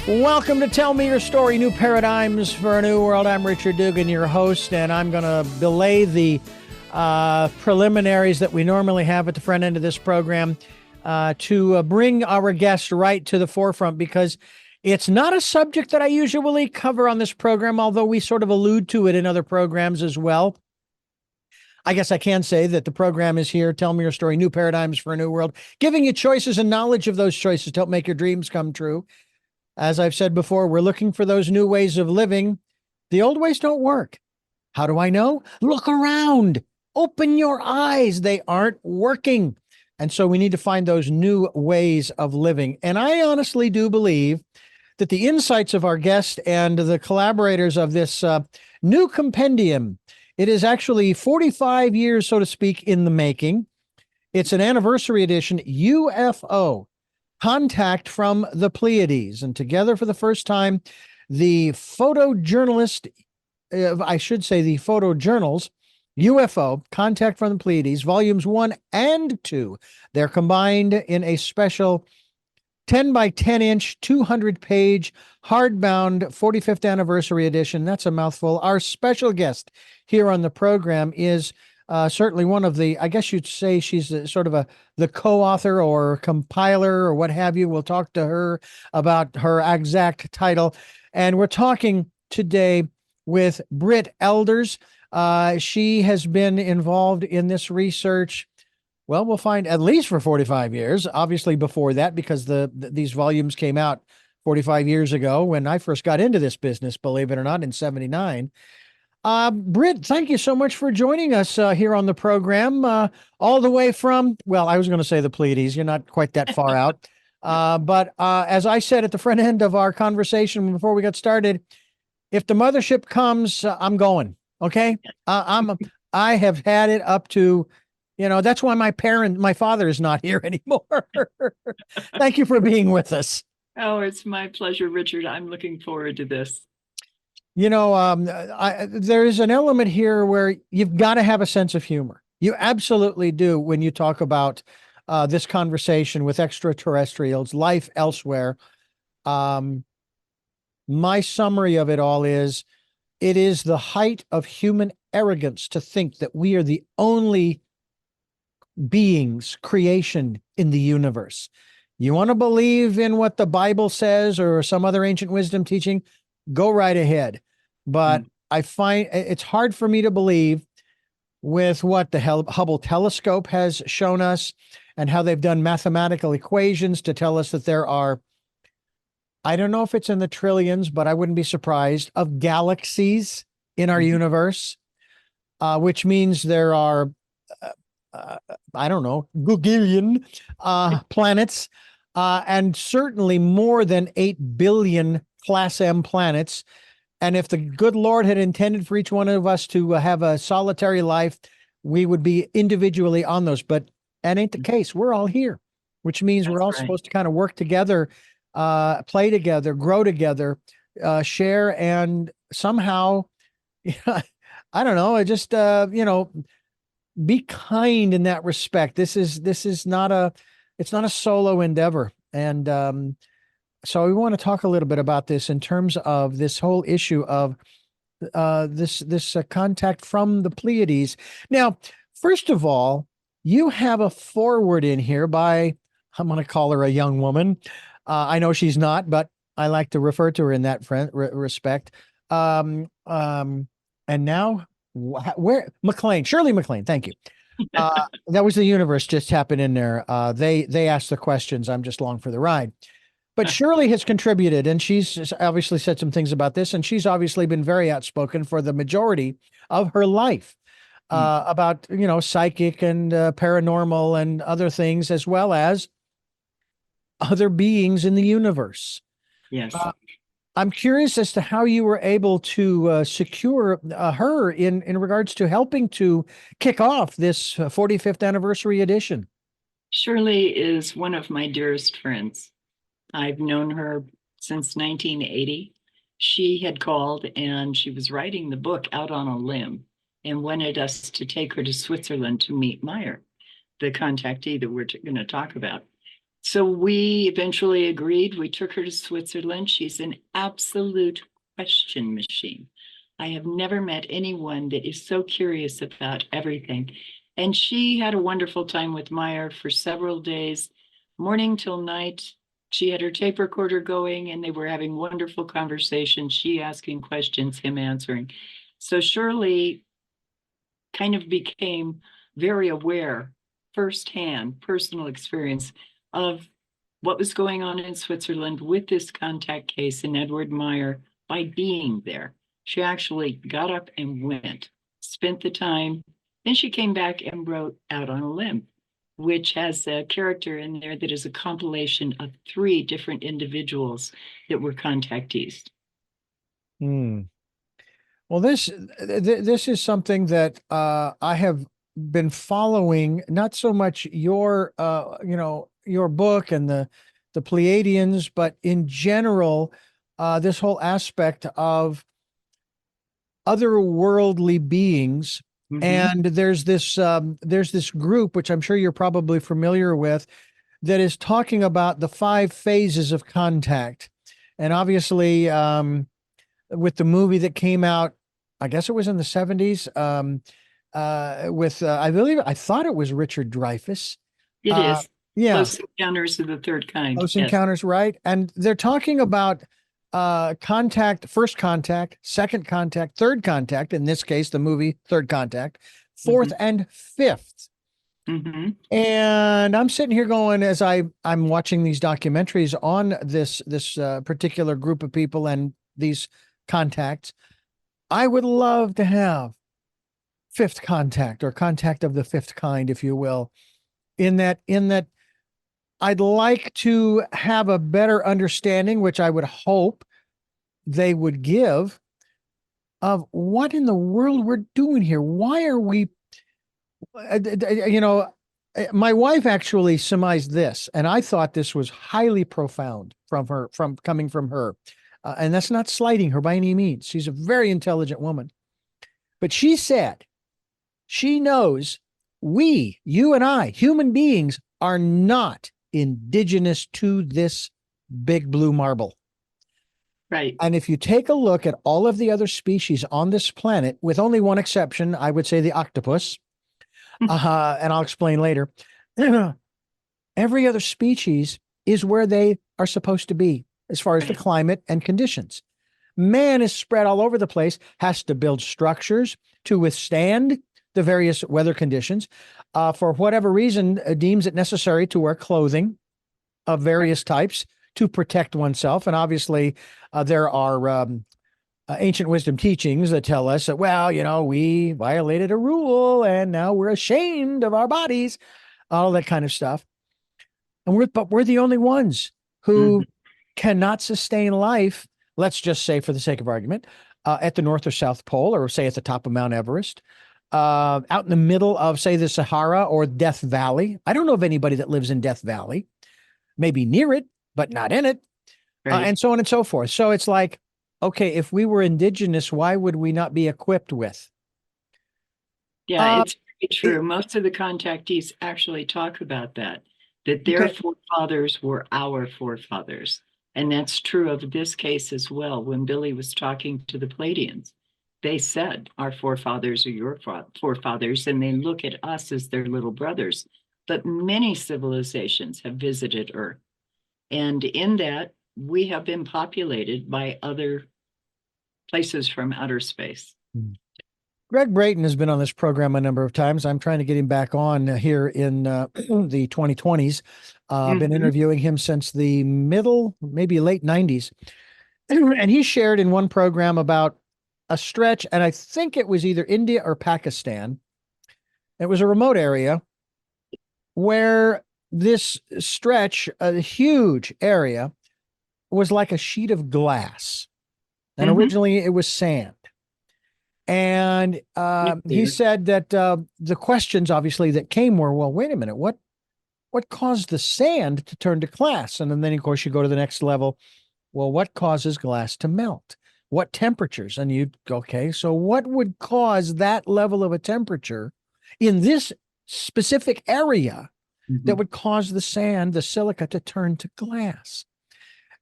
Welcome to Tell Me Your Story, New Paradigms for a New World. I'm Richard Dugan, your host, and I'm going to belay the preliminaries that we normally have at the front end of this program to bring our guest right to the forefront, because it's not a subject that I usually cover on this program, although we sort of allude to it in other programs as well. I guess I can say that the program is here, Tell Me Your Story, New Paradigms for a New World, giving you choices and knowledge of those choices to help make your dreams come true. As I've said before, we're looking for those new ways of living. The old ways don't work. How do I know? Look around. Open your eyes. They aren't working. And so we need to find those new ways of living. And I honestly do believe that the insights of our guest and the collaborators of this new compendium, it is actually 45 years, so to speak, in the making. It's an anniversary edition, UFO Contact from the Pleiades. And together for the first time, the photojournalist, I should say the photojournals, UFO Contact from the Pleiades, volumes 1 and 2. They're combined in a special 10 by 10 inch, 200 page, hardbound 45th anniversary edition. That's a mouthful. Our special guest here on the program is certainly one of the, I guess you'd say she's sort of the co-author or compiler or what have you. We'll talk to her about her exact title. And we're talking today with Brit Elders. She has been involved in this research. Well, we'll find at least for 45 years, obviously before that, because these volumes came out 45 years ago when I first got into this business, believe it or not, in 79. Brit, thank you so much for joining us here on the program, all the way from, well, I was going to say the Pleiades. You're not quite that far out. But as I said at the front end of our conversation before we got started, if the mothership comes, I'm going. Okay. I have had it up to, that's why my father is not here anymore. Thank you for being with us. Oh, it's my pleasure, Richard. I'm looking forward to this. There is an element here where you've got to have a sense of humor. You absolutely do when you talk about this conversation with extraterrestrials, life elsewhere. My summary of it all is, it is the height of human arrogance to think that we are the only beings, creation in the universe. You want to believe in what the Bible says or some other ancient wisdom teaching? Go right ahead. But I find it's hard for me to believe with what the Hubble telescope has shown us and how they've done mathematical equations to tell us that there are, I don't know if it's in the trillions, but I wouldn't be surprised, of galaxies in our universe, which means there are, I don't know, gagillion planets, and certainly more than 8 billion Class M planets. And if the good Lord had intended for each one of us to have a solitary life, we would be individually on those. But that ain't the case. We're all here, which means we're all supposed to kind of work together, play together, grow together, share, and somehow, I don't know, just, be kind in that respect. This is not a solo endeavor. And, so we want to talk a little bit about this in terms of this whole issue of this contact from the Pleiades. Now, first of all, you have a foreword in here by, I'm going to call her a young woman. I know she's not, but I like to refer to her in that respect. And now, MacLaine, Shirley MacLaine, thank you. That was the universe just tapping in there. They asked the questions. I'm just along for the ride. But Shirley has contributed, and she's obviously said some things about this, and she's obviously been very outspoken for the majority of her life about, psychic and paranormal and other things, as well as other beings in the universe. Yes. I'm curious as to how you were able to secure her in regards to helping to kick off this 45th anniversary edition. Shirley is one of my dearest friends. I've known her since 1980. She had called and she was writing the book out on a limb and wanted us to take her to Switzerland to meet Meier, the contactee that we're going to talk about. So we eventually agreed. We took her to Switzerland. She's an absolute question machine. I have never met anyone that is so curious about everything. And she had a wonderful time with Meier for several days, morning till night. She had her tape recorder going and they were having wonderful conversations, she asking questions, him answering. So Shirley kind of became very aware, firsthand, personal experience of what was going on in Switzerland with this contact case and Edward Meier by being there. She actually got up and went, spent the time. Then she came back and wrote Out on a Limb, which has a character in there that is a compilation of 3 different individuals that were contactees. Hmm. Well, this is something that I have been following. Not so much your your book and the Pleiadians, but in general, this whole aspect of otherworldly beings. Mm-hmm. And there's this group which I'm sure you're probably familiar with that is talking about the 5 phases of contact, and obviously. With the movie that came out, I guess it was in the 70s, with I thought it was Richard Dreyfuss. It Uh, is yeah, Close Encounters of the Third Kind. Close Yes. Encounters, right? And they're talking about contact, first contact, second contact, third contact, in this case, the movie Third Contact, fourth Mm-hmm. and fifth. Mm-hmm. And I'm sitting here going, as I'm watching these documentaries on this particular group of people and these contacts, I would love to have fifth contact or contact of the fifth kind, if you will, in that I'd like to have a better understanding, which I would hope they would give, of what in the world we're doing here. Why are we, you know, my wife actually surmised this, and I thought this was highly profound from her, from coming from her. And that's not slighting her by any means. She's a very intelligent woman. But she said she knows we, you and I, human beings, are not indigenous to this big blue marble. Right. And if you take a look at all of the other species on this planet, with only one exception, I would say the octopus, and I'll explain later, every other species is where they are supposed to be as far as the Right. climate and conditions. Man is spread all over the place, has to build structures to withstand the various weather conditions. For whatever reason, deems it necessary to wear clothing of Right. various types to protect oneself. And obviously, there are ancient wisdom teachings that tell us that, well, we violated a rule and now we're ashamed of our bodies, all that kind of stuff. But we're the only ones Mm-hmm. who cannot sustain life, let's just say for the sake of argument, at the North or South Pole, or say at the top of Mount Everest, out in the middle of, say, the Sahara or Death Valley. I don't know of anybody that lives in Death Valley, maybe near it, but not in it, Right. and so on and so forth. So it's like, okay, if we were indigenous, why would we not be equipped with? Yeah, Uh, it's very it, true. Most of the contactees actually talk about that their okay, forefathers were our forefathers. And that's true of this case as well. When Billy was talking to the Pleiadians, they said, our forefathers are your forefathers, and they look at us as their little brothers. But many civilizations have visited Earth. And in that, we have been populated by other places from outer space. Greg Brayton has been on this program a number of times. I'm trying to get him back on here in the 2020s. I've been Mm-hmm. interviewing him since the middle, maybe late 90s. And he shared in one program about a stretch, and I think it was either India or Pakistan. It was a remote area where this stretch, a huge area, was like a sheet of glass. And Mm-hmm. originally it was sand. And he Nuclear. said that the questions obviously that came were, well, wait a minute, what caused the sand to turn to glass? And then, of course, you go to the next level. Well, what causes glass to melt? What temperatures? And you go, okay, so what would cause that level of a temperature in this specific area that would cause the sand, the silica, to turn to glass.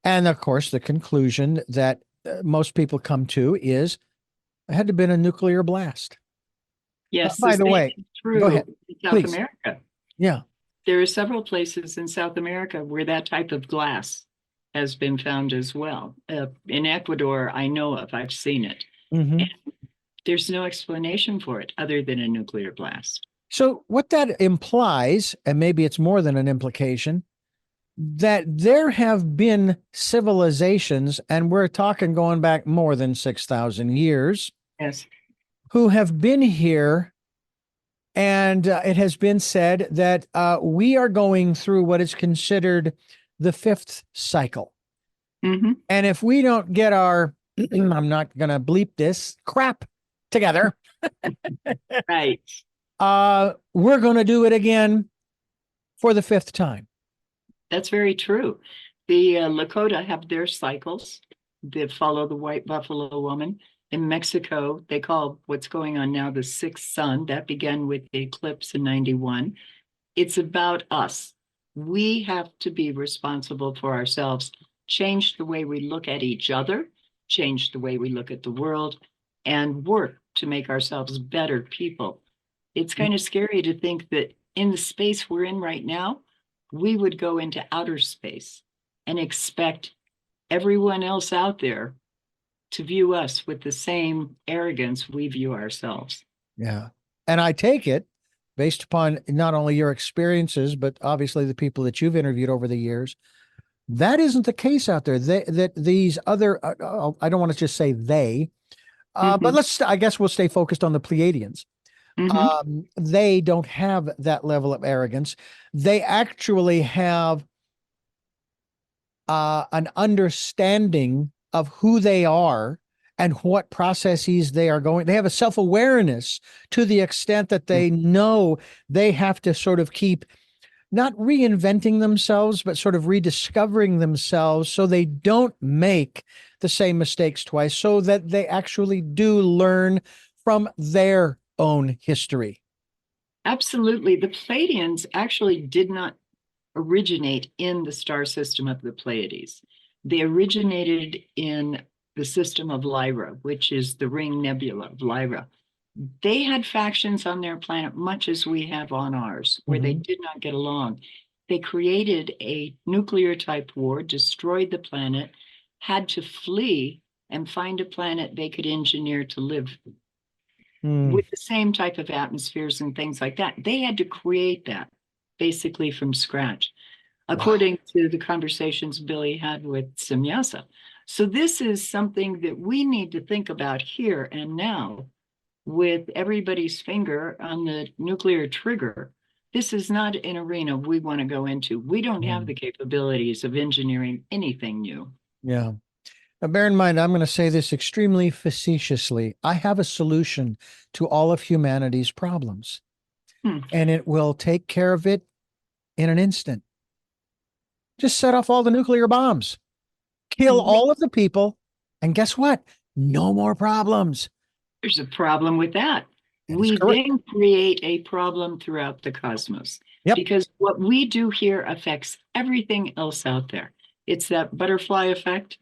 And of course, the conclusion that most people come to is it had to have been a nuclear blast. Yes, By the way, go ahead, in South please. America. Yeah. There are several places in South America where that type of glass has been found as well. In Ecuador, I know of, I've seen it. And there's no explanation for it other than a nuclear blast. So what that implies, and maybe it's more than an implication, that there have been civilizations, and we're talking going back more than 6,000 years, Yes, who have been here. And it has been said that we are going through what is considered the fifth cycle. And if we don't get our, I'm not going to bleep this, crap together, right. We're going to do it again for the fifth time. That's very true. The Lakota have their cycles that follow the white buffalo woman. In Mexico, they call what's going on now the sixth sun. That began with the eclipse in 91. It's about us. We have to be responsible for ourselves, change the way we look at each other, change the way we look at the world, and work to make ourselves better people. It's kind of scary to think that in the space we're in right now, we would go into outer space and expect everyone else out there to view us with the same arrogance we view ourselves. Yeah. And I take it, based upon not only your experiences, but obviously the people that you've interviewed over the years, that isn't the case out there. That these other, I don't want to just say they, but I guess we'll stay focused on the Pleiadians. They don't have that level of arrogance. They actually have an understanding of who they are and what processes they are going. They have a self-awareness to the extent that they know they have to sort of keep not reinventing themselves, but sort of rediscovering themselves so they don't make the same mistakes twice, so that they actually do learn from their own history. Absolutely. The Pleiadians actually did not originate in the star system of the Pleiades. They originated in the system of Lyra, which is the ring nebula of Lyra. They had factions on their planet, much as we have on ours, where they did not get along. They created a nuclear type war, destroyed the planet, had to flee and find a planet they could engineer to live with the same type of atmospheres and things like that. They had to create that basically from scratch, according to the conversations Billy had with Samyasa. So this is something that we need to think about here and now with everybody's finger on the nuclear trigger. This is not an arena we want to go into. We don't have the capabilities of engineering anything new. Yeah. Now, bear in mind, I'm going to say this extremely facetiously. I have a solution to all of humanity's problems, and it will take care of it in an instant. Just set off all the nuclear bombs, kill all of the people, and guess what? No more problems. There's a problem with that. We then create a problem throughout the cosmos, because what we do here affects everything else out there. It's that butterfly effect.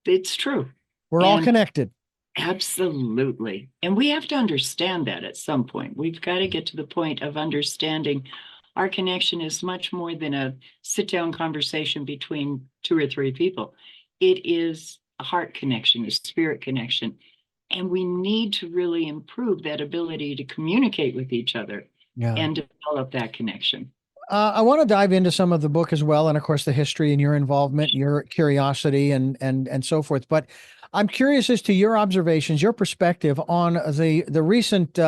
It's true. We're all connected. Absolutely. And we have to understand that at some point. We've got to get to the point of understanding our connection is much more than a sit-down conversation between 2 or 3 people. It is a heart connection, a spirit connection. And we need to really improve that ability to communicate with each other and develop that connection. I want to dive into some of the book as well, and of course the history and your involvement, your curiosity, and so forth. But I'm curious as to your observations, your perspective on the recent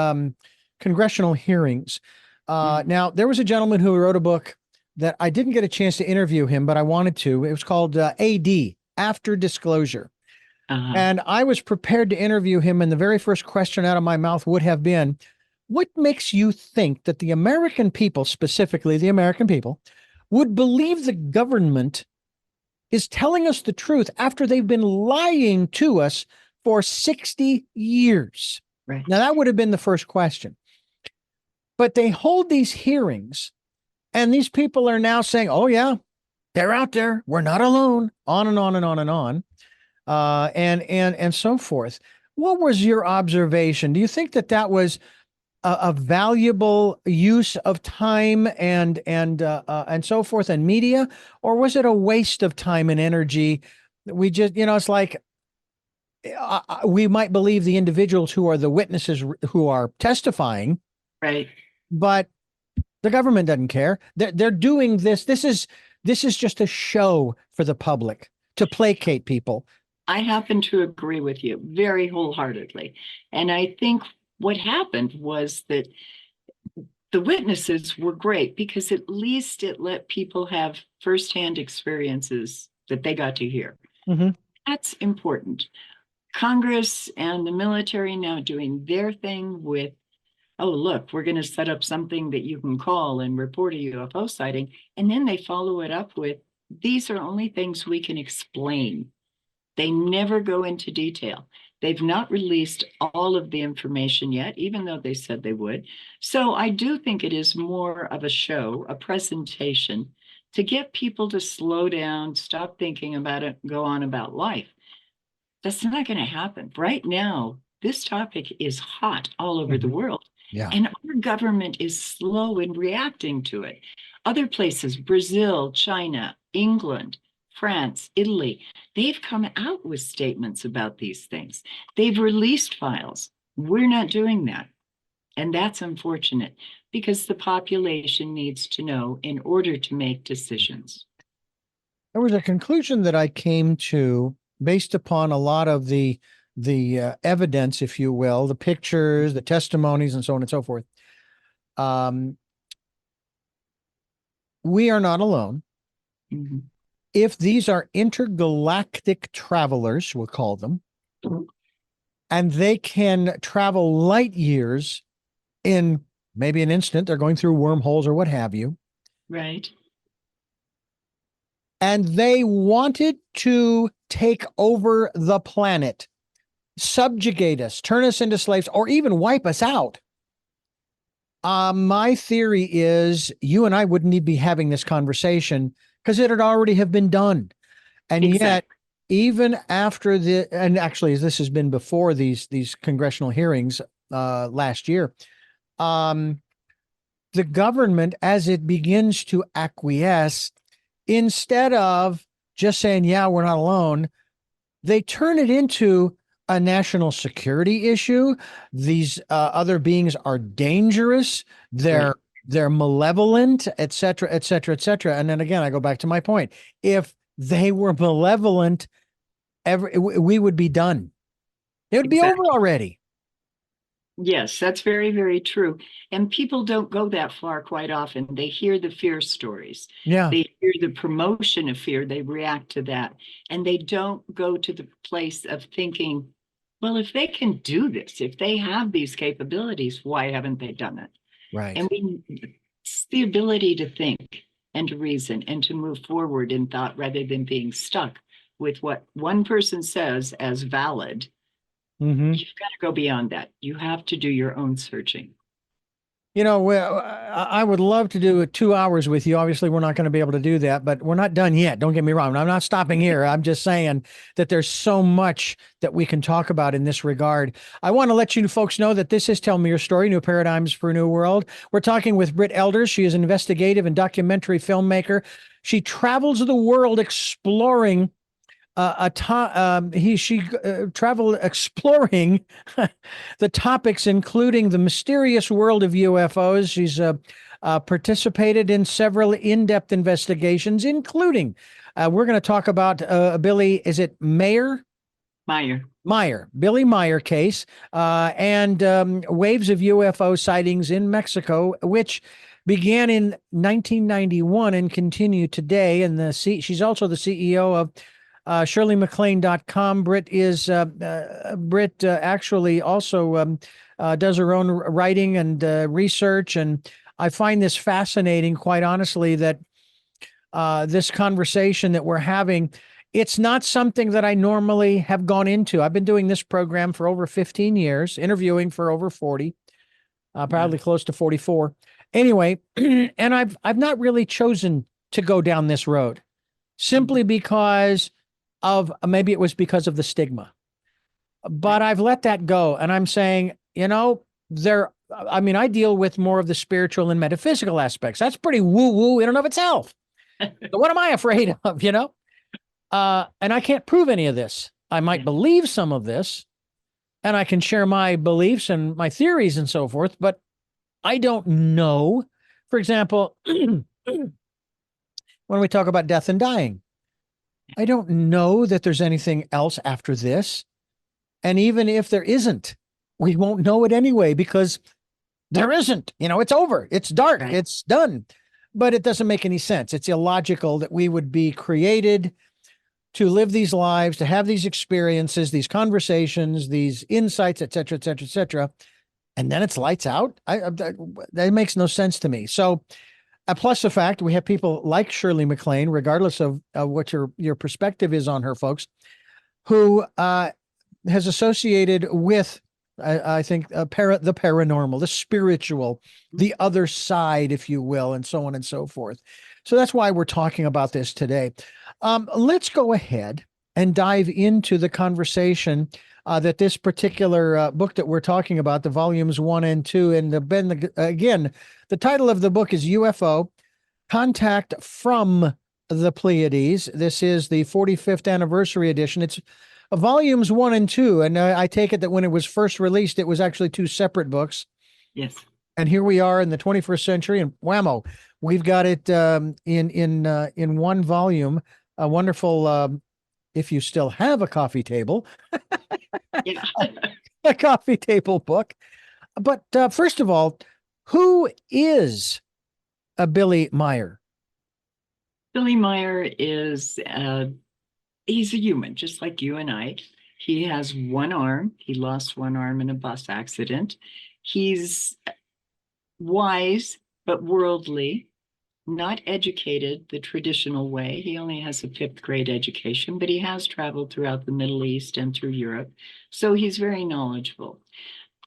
congressional hearings. Now, there was a gentleman who wrote a book that I didn't get a chance to interview him, but I wanted to. It was called AD, After Disclosure. And I was prepared to interview him, and the very first question out of my mouth would have been, what makes you think that the American people, specifically the American people, would believe the government is telling us the truth after they've been lying to us for 60 years? Now, that would have been the first question. But they hold these hearings And these people are now saying, oh, yeah, they're out there. We're not alone. On and on and on and on. And so forth. What was your observation? Do you think that that was a valuable use of time and so forth and media, or was it a waste of time and energy? We just, it's like we might believe the individuals who are the witnesses who are testifying, Right. but the government doesn't care. They're doing this. This is just a show for the public to placate people. I happen to agree with you very wholeheartedly. And I think what happened was that the witnesses were great because at least it let people have firsthand experiences that they got to hear. Mm-hmm. That's important. Congress and the military now doing their thing with, oh, look, we're going to set up something that you can call and report a UFO sighting. And then they follow it up with, these are only things we can explain. They never go into detail. They've not released all of the information yet, even though they said they would. So I do think it is more of a show, a presentation to get people to slow down, stop thinking about it, go on about life. That's not going to happen. Right now, this topic is hot all over the world. Yeah. And our government is slow in reacting to it. Other places, Brazil, China, England, France, Italy, they've come out with statements about these things. They've released files. We're not doing that. And that's unfortunate because the population needs to know in order to make decisions. There was a conclusion that I came to based upon a lot of the evidence, if you will, the pictures, the testimonies, and so on and so forth. We are not alone. Mm-hmm. If these are intergalactic travelers, we'll call them, and they can travel light years in maybe an instant, they're going through wormholes or what have you. Right. And they wanted to take over the planet, subjugate us, turn us into slaves, or even wipe us out. My theory is you and I wouldn't even be having this conversation because it would already have been done. And yet, even after and actually, this has been before these congressional hearings last year, the government, as it begins to acquiesce, instead of just saying, yeah, we're not alone, they turn it into a national security issue. These other beings are dangerous. They're malevolent, et cetera, et cetera, et cetera. And then again, I go back to my point. If they were malevolent, we would be done. It would be over already. Yes, that's very, very true. And people don't go that far quite often. They hear the fear stories. Yeah. They hear the promotion of fear. They react to that. And they don't go to the place of thinking, well, if they can do this, if they have these capabilities, why haven't they done it? Right. And it's the ability to think and to reason and to move forward in thought rather than being stuck with what one person says as valid. Mm-hmm. You've got to go beyond that. You have to do your own searching. I would love to do 2 hours with you. Obviously, we're not going to be able to do that, but we're not done yet. Don't get me wrong. I'm not stopping here. I'm just saying that there's so much that we can talk about in this regard. I want to let you folks know that this is Tell Me Your Story, New Paradigms for a New World. We're talking with Brit Elders. She is an investigative and documentary filmmaker. She travels the world exploring she traveled exploring the topics, including the mysterious world of UFOs. She's participated in several in-depth investigations, including we're going to talk about Billy. Is it Meier? Meier, Billy Meier case, and waves of UFO sightings in Mexico, which began in 1991 and continue today. And she's also the CEO of ShirleyMacLaine.com. Brit actually also does her own writing and research. And I find this fascinating, quite honestly, that this conversation that we're having, it's not something that I normally have gone into. I've been doing this program for over 15 years, interviewing for over 40, probably close to 44. Anyway, and I've not really chosen to go down this road simply because of maybe it was because of the stigma. But I've let that go. And I'm saying, I mean, I deal with more of the spiritual and metaphysical aspects. That's pretty woo woo in and of itself. So what am I afraid of, and I can't prove any of this. I might believe some of this and I can share my beliefs and my theories and so forth, but I don't know. For example, when we talk about death and dying, I don't know that there's anything else after this. And even if there isn't, we won't know it anyway because there isn't. It's over. It's dark. Right. It's done. But it doesn't make any sense. It's illogical that we would be created to live these lives, to have these experiences, these conversations, these insights, et cetera, et cetera, et cetera. And then it's lights out. That makes no sense to me. So, plus the fact we have people like Shirley MacLaine, regardless of what your perspective is on her, folks, who has associated with, I think, the paranormal, the spiritual, the other side, if you will, and so on and so forth. So that's why we're talking about this today. Let's go ahead and dive into the conversation that this particular book that we're talking about, the volumes 1 and 2, and again, the title of the book is UFO Contact from the Pleiades. This is the 45th anniversary edition. It's volumes 1 and 2, and I take it that when it was first released, it was actually 2 separate books. Yes. And here we are in the 21st century, and whammo, we've got it in one volume. A wonderful, if you still have a coffee table, yeah. a coffee table book. But first of all, who is Billy Meier? Billy Meier is he's a human, just like you and I. He has one arm. He lost one arm in a bus accident. He's wise, but worldly, not educated the traditional way. He only has a 5th grade education, but he has traveled throughout the Middle East and through Europe. So he's very knowledgeable.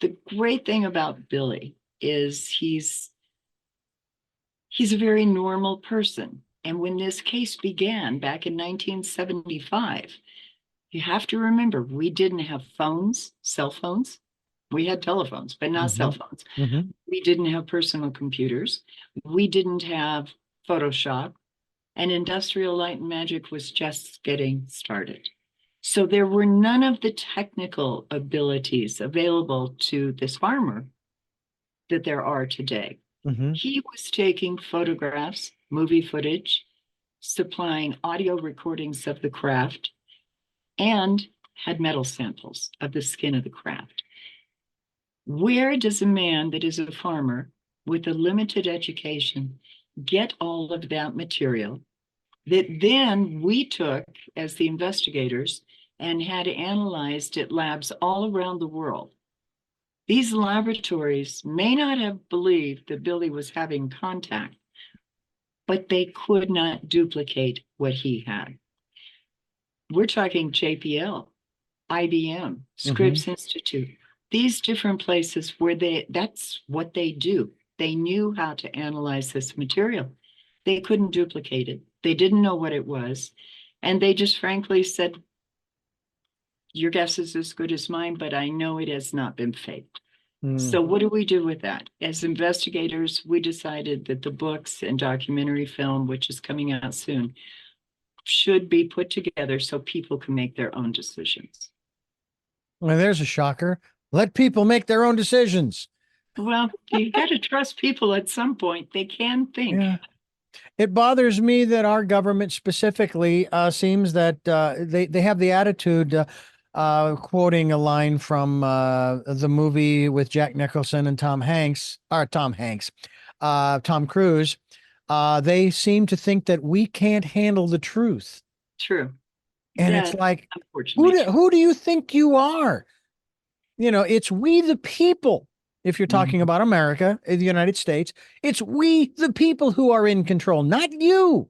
The great thing about Billy is he's a very normal person. And when this case began back in 1975, you have to remember, we didn't have phones, cell phones. We had telephones, but not cell phones. Mm-hmm. We didn't have personal computers. We didn't have Photoshop. And Industrial Light and Magic was just getting started. So there were none of the technical abilities available to this farmer that there are today. Mm-hmm. He was taking photographs, movie footage, supplying audio recordings of the craft, and had metal samples of the skin of the craft. Where does a man that is a farmer with a limited education get all of that material that then we took as the investigators and had analyzed at labs all around the world? These laboratories may not have believed that Billy was having contact, but they could not duplicate what he had. We're talking JPL, IBM, Scripps Institute, these different places where that's what they do. They knew how to analyze this material. They couldn't duplicate it. They didn't know what it was. And they just frankly said, your guess is as good as mine, but I know it has not been faked. So what do we do with that? As investigators, we decided that the books and documentary film, which is coming out soon, should be put together so people can make their own decisions. Well, there's a shocker. Let people make their own decisions. Well, you got to trust people at some point. They can think. Yeah. It bothers me that our government specifically seems that they have the attitude, quoting a line from the movie with Jack Nicholson and Tom Cruise. They seem to think that we can't handle the truth. True. And it's like, who do you think you are? It's we the people. If you're talking about America, the United States, it's we the people who are in control, not you.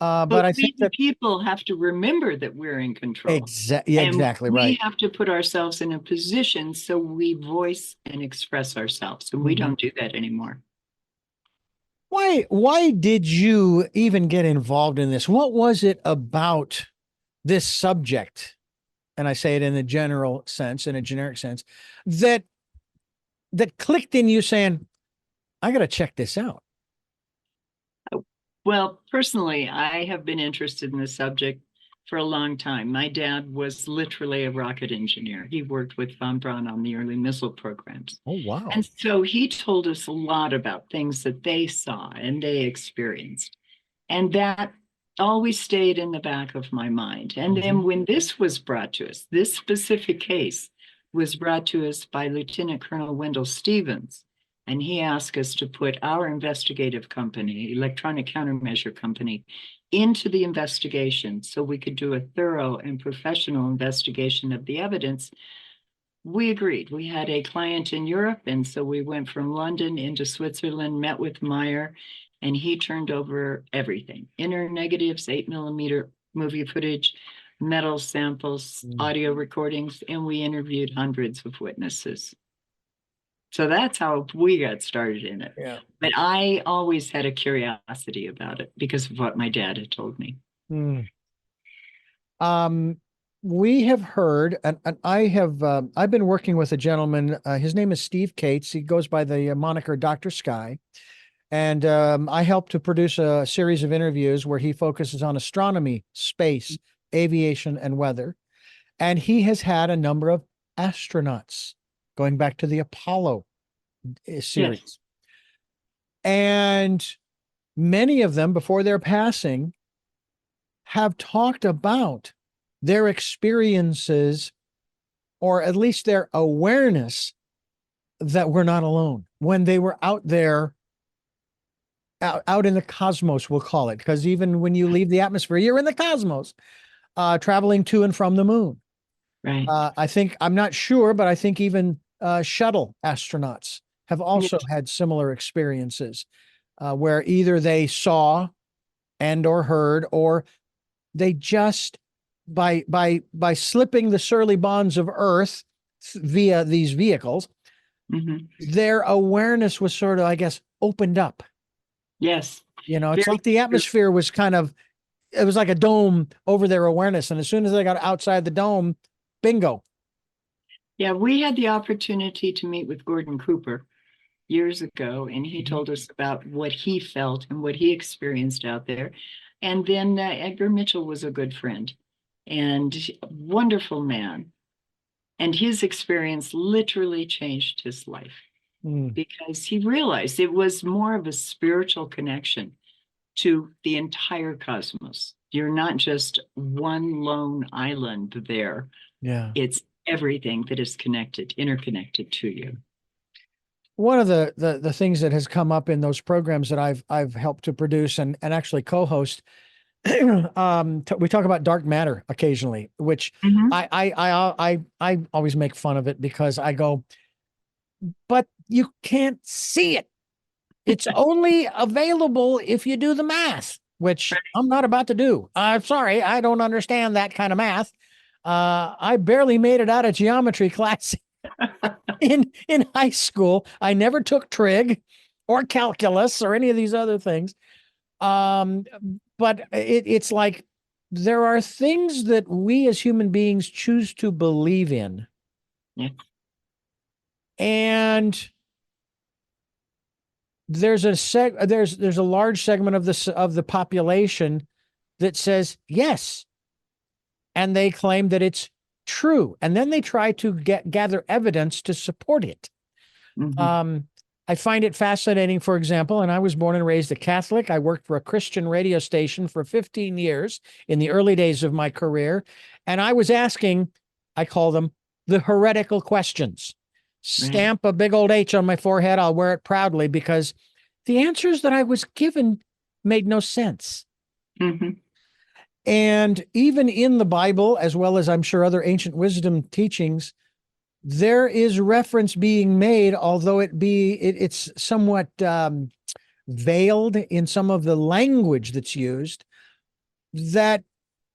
But I think that people have to remember that we're in control. Exactly right. We have to put ourselves in a position so we voice and express ourselves, and we don't do that anymore. Why did you even get involved in this? What was it about this subject? And I say it in a general sense, in a generic sense, that clicked in you saying, I got to check this out. Well, personally, I have been interested in the subject for a long time. My dad was literally a rocket engineer. He worked with von Braun on the early missile programs. Oh, wow. And so he told us a lot about things that they saw and they experienced. And that always stayed in the back of my mind. And then when this was brought to us, this specific case was brought to us by Lieutenant Colonel Wendell Stevens. And he asked us to put our investigative company, electronic countermeasure company, into the investigation so we could do a thorough and professional investigation of the evidence. We agreed. We had a client in Europe, and so we went from London into Switzerland, met with Meier, and he turned over everything: inner negatives, 8mm movie footage, metal samples, audio recordings, and we interviewed hundreds of witnesses. So that's how we got started in it. Yeah. But I always had a curiosity about it because of what my dad had told me. We have heard, and I've been working with a gentleman. His name is Steve Cates. He goes by the moniker Dr. Sky. And I helped to produce a series of interviews where he focuses on astronomy, space, aviation, and weather. And he has had a number of astronauts going back to the Apollo series. Yes. And many of them, before their passing, have talked about their experiences, or at least their awareness that we're not alone when they were out there, out in the cosmos, we'll call it, because even when you leave the atmosphere, you're in the cosmos, traveling to and from the moon. Right. I think, I'm not sure, but I think even shuttle astronauts have also had similar experiences where either they saw and or heard, or they just by slipping the surly bonds of Earth via these vehicles, their awareness was sort of, I guess, opened up. Yes. It's like the atmosphere was it was like a dome over their awareness. And as soon as they got outside the dome, bingo. Yeah, we had the opportunity to meet with Gordon Cooper years ago, and he told us about what he felt and what he experienced out there. And then Edgar Mitchell was a good friend and a wonderful man. And his experience literally changed his life because he realized it was more of a spiritual connection to the entire cosmos. You're not just one lone island there. Yeah. It's everything that is connected, interconnected to you. One of the things that has come up in those programs that I've helped to produce and actually co-host, we talk about dark matter occasionally, which I always make fun of it because I go, but you can't see it. It's only available if you do the math, which I'm not about to do. I'm sorry, I don't understand that kind of math. I barely made it out of geometry class in high school. I never took trig or calculus or any of these other things. But it's like there are things that we as human beings choose to believe in. Yeah. And there's a large segment of the population that says yes, and they claim that it's true, and then they try to gather evidence to support it. I find it fascinating, for example, and I was born and raised a Catholic. I worked for a Christian radio station for 15 years in the early days of my career, and I was asking, I call them the heretical questions. Stamp a big old H on my forehead. I'll wear it proudly because the answers that I was given made no sense. And even in the Bible, as well as I'm sure other ancient wisdom teachings, there is reference being made, although it's somewhat veiled in some of the language that's used, that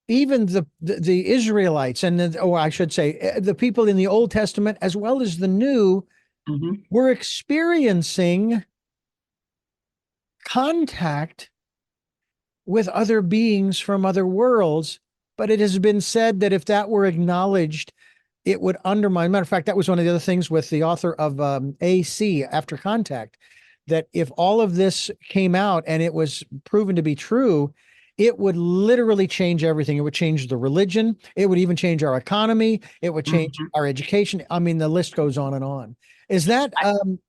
even the Israelites or I should say the people in the Old Testament as well as the New were experiencing contact with other beings from other worlds. But it has been said that if that were acknowledged, it would undermine. Matter of fact, that was one of the other things with the author of AC, After Contact, that if all of this came out and it was proven to be true, it would literally change everything. It would change the religion. It would even change our economy. It would change our education. I mean, the list goes on and on. Is that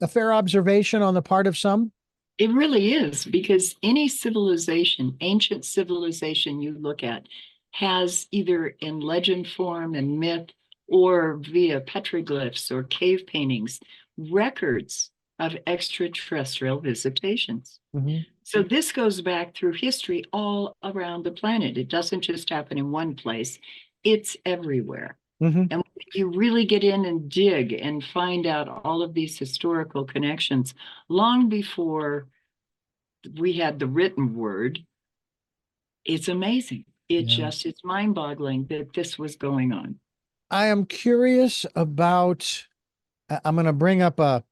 a fair observation on the part of some? It really is, because any civilization, ancient civilization you look at, has either in legend form and myth or via petroglyphs or cave paintings, records of extraterrestrial visitations. So this goes back through history all around the planet. It doesn't just happen in one place, it's everywhere. And you really get in and dig and find out all of these historical connections long before we had the written word. It's amazing. It's mind-boggling that this was going on. I am curious about, I'm going to bring up a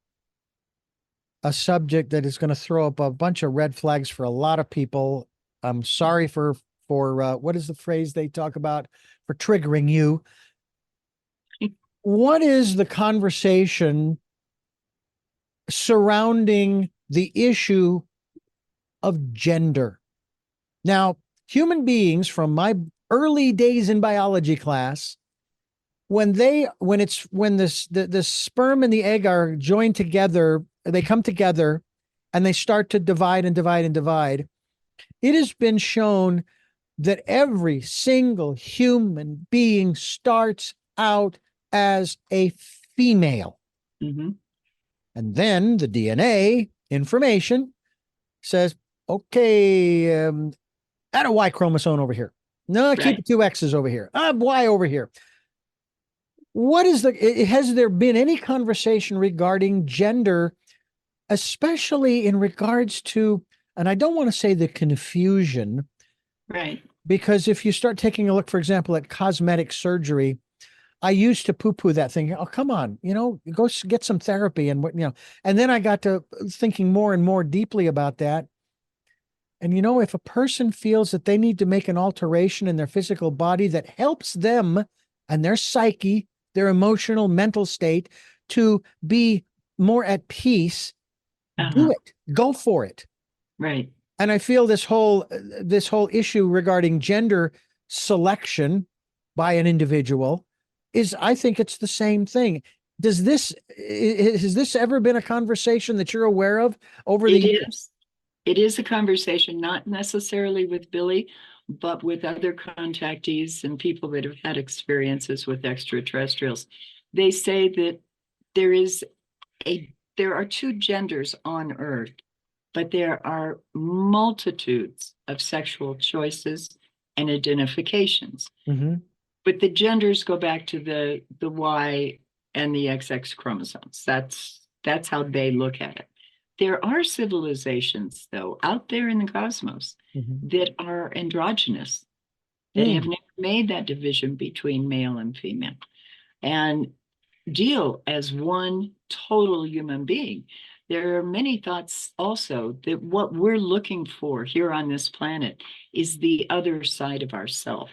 subject that is going to throw up a bunch of red flags for a lot of people. I'm sorry for what is the phrase they talk about, for triggering you. What is the conversation surrounding the issue of gender? Now, human beings from my early days in biology class, when the sperm and the egg are joined together, they come together and they start to divide and divide and divide. It has been shown that every single human being starts out as a female. And then the DNA information says, okay, add a Y chromosome over here. No, keep 2 X's over here. Y over here. What is has there been any conversation regarding gender, especially in regards to, and I don't want to say the confusion, because if you start taking a look, for example, at cosmetic surgery, I used to poo-poo that thing. Oh, come on, go get some therapy. And and then I got to thinking more and more deeply about that. And if a person feels that they need to make an alteration in their physical body that helps them and their psyche, their emotional, mental state to be more at peace, do it. Go for it. Right. And I feel this whole issue regarding gender selection by an individual I think it's the same thing. Has this ever been a conversation that you're aware of over the years? It is a conversation, not necessarily with Billy, but with other contactees and people that have had experiences with extraterrestrials. They say that there are 2 genders on Earth, but there are multitudes of sexual choices and identifications. But the genders go back to the Y and the XX chromosomes. That's how they look at it. There are civilizations, though, out there in the cosmos that are androgynous, that have never made that division between male and female, and deal as one total human being. There are many thoughts also that what we're looking for here on this planet is the other side of ourself.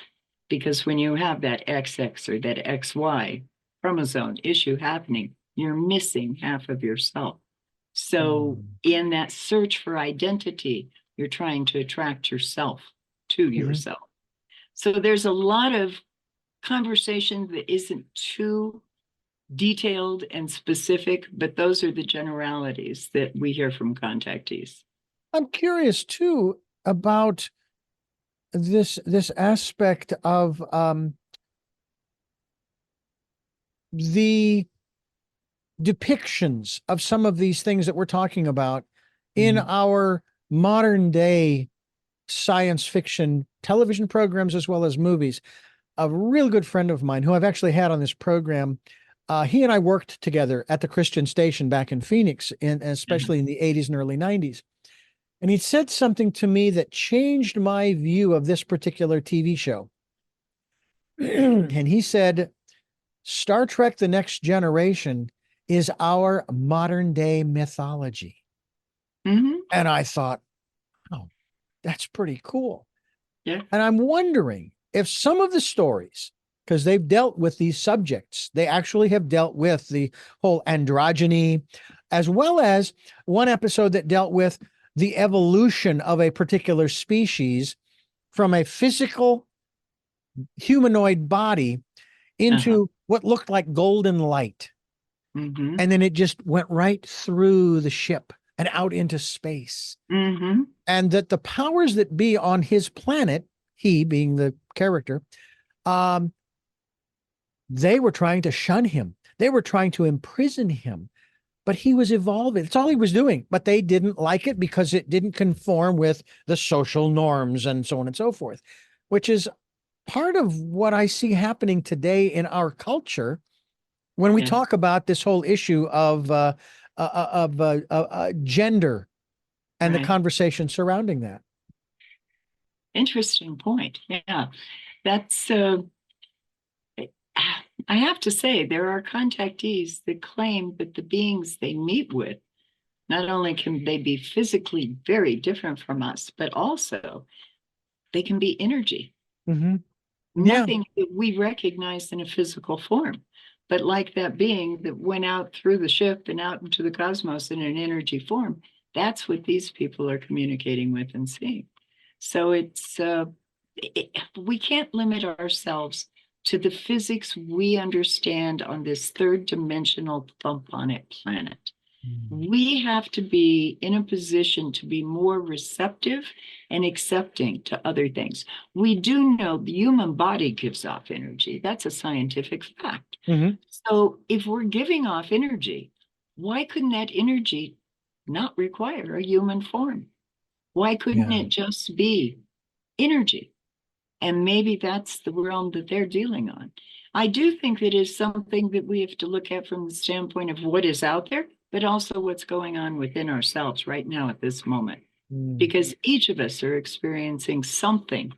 Because when you have that XX or that XY chromosome issue happening, you're missing half of yourself. So in that search for identity, you're trying to attract yourself to yourself. So there's a lot of conversation that isn't too detailed and specific, but those are the generalities that we hear from contactees. I'm curious too about this aspect of the depictions of some of these things that we're talking about in our modern day science fiction television programs as well as movies. A real good friend of mine who I've actually had on this program, he and I worked together at the Christian station back in Phoenix, especially in the 80s and early 90s. And he said something to me that changed my view of this particular TV show. And he said, Star Trek: The Next Generation is our modern day mythology. And I thought, Oh, that's pretty cool. Yeah. And I'm wondering if some of the stories, because they've dealt with these subjects, they actually have dealt with the whole androgyny, as well as one episode that dealt with the evolution of a particular species from a physical humanoid body Uh-huh. into what looked like golden light. Mm-hmm. And then it just went right through the ship and out into space. Mm-hmm. And that the powers that be on his planet, he being the character, um, they were trying to shun him. They were trying to imprison him, but he was evolving. It's all he was doing, but they didn't like it because it didn't conform with the social norms and so on and so forth, which is part of what I see happening today in our culture when we Yes. talk about this whole issue of gender and the Right. conversation surrounding that. Interesting point. Yeah. That's I have to say there are contactees that claim that the beings they meet with, not only can they be physically very different from us, but also they can be energy. Mm-hmm. Yeah. Nothing that we recognize in a physical form. But like that being that went out through the ship and out into the cosmos in an energy form, that's what these people are communicating with and seeing. So we can't limit ourselves to the physics we understand on this third dimensional thump on it planet. We have to be in a position to be more receptive and accepting to other things. We do know the human body gives off energy. That's a scientific fact. Mm-hmm. So if we're giving off energy, why couldn't that energy not require a human form? Why couldn't Yeah. it just be energy? And maybe that's the realm that they're dealing on. I do think it is something that we have to look at from the standpoint of what is out there, but also what's going on within ourselves right now at this moment. Mm. Because each of us are experiencing something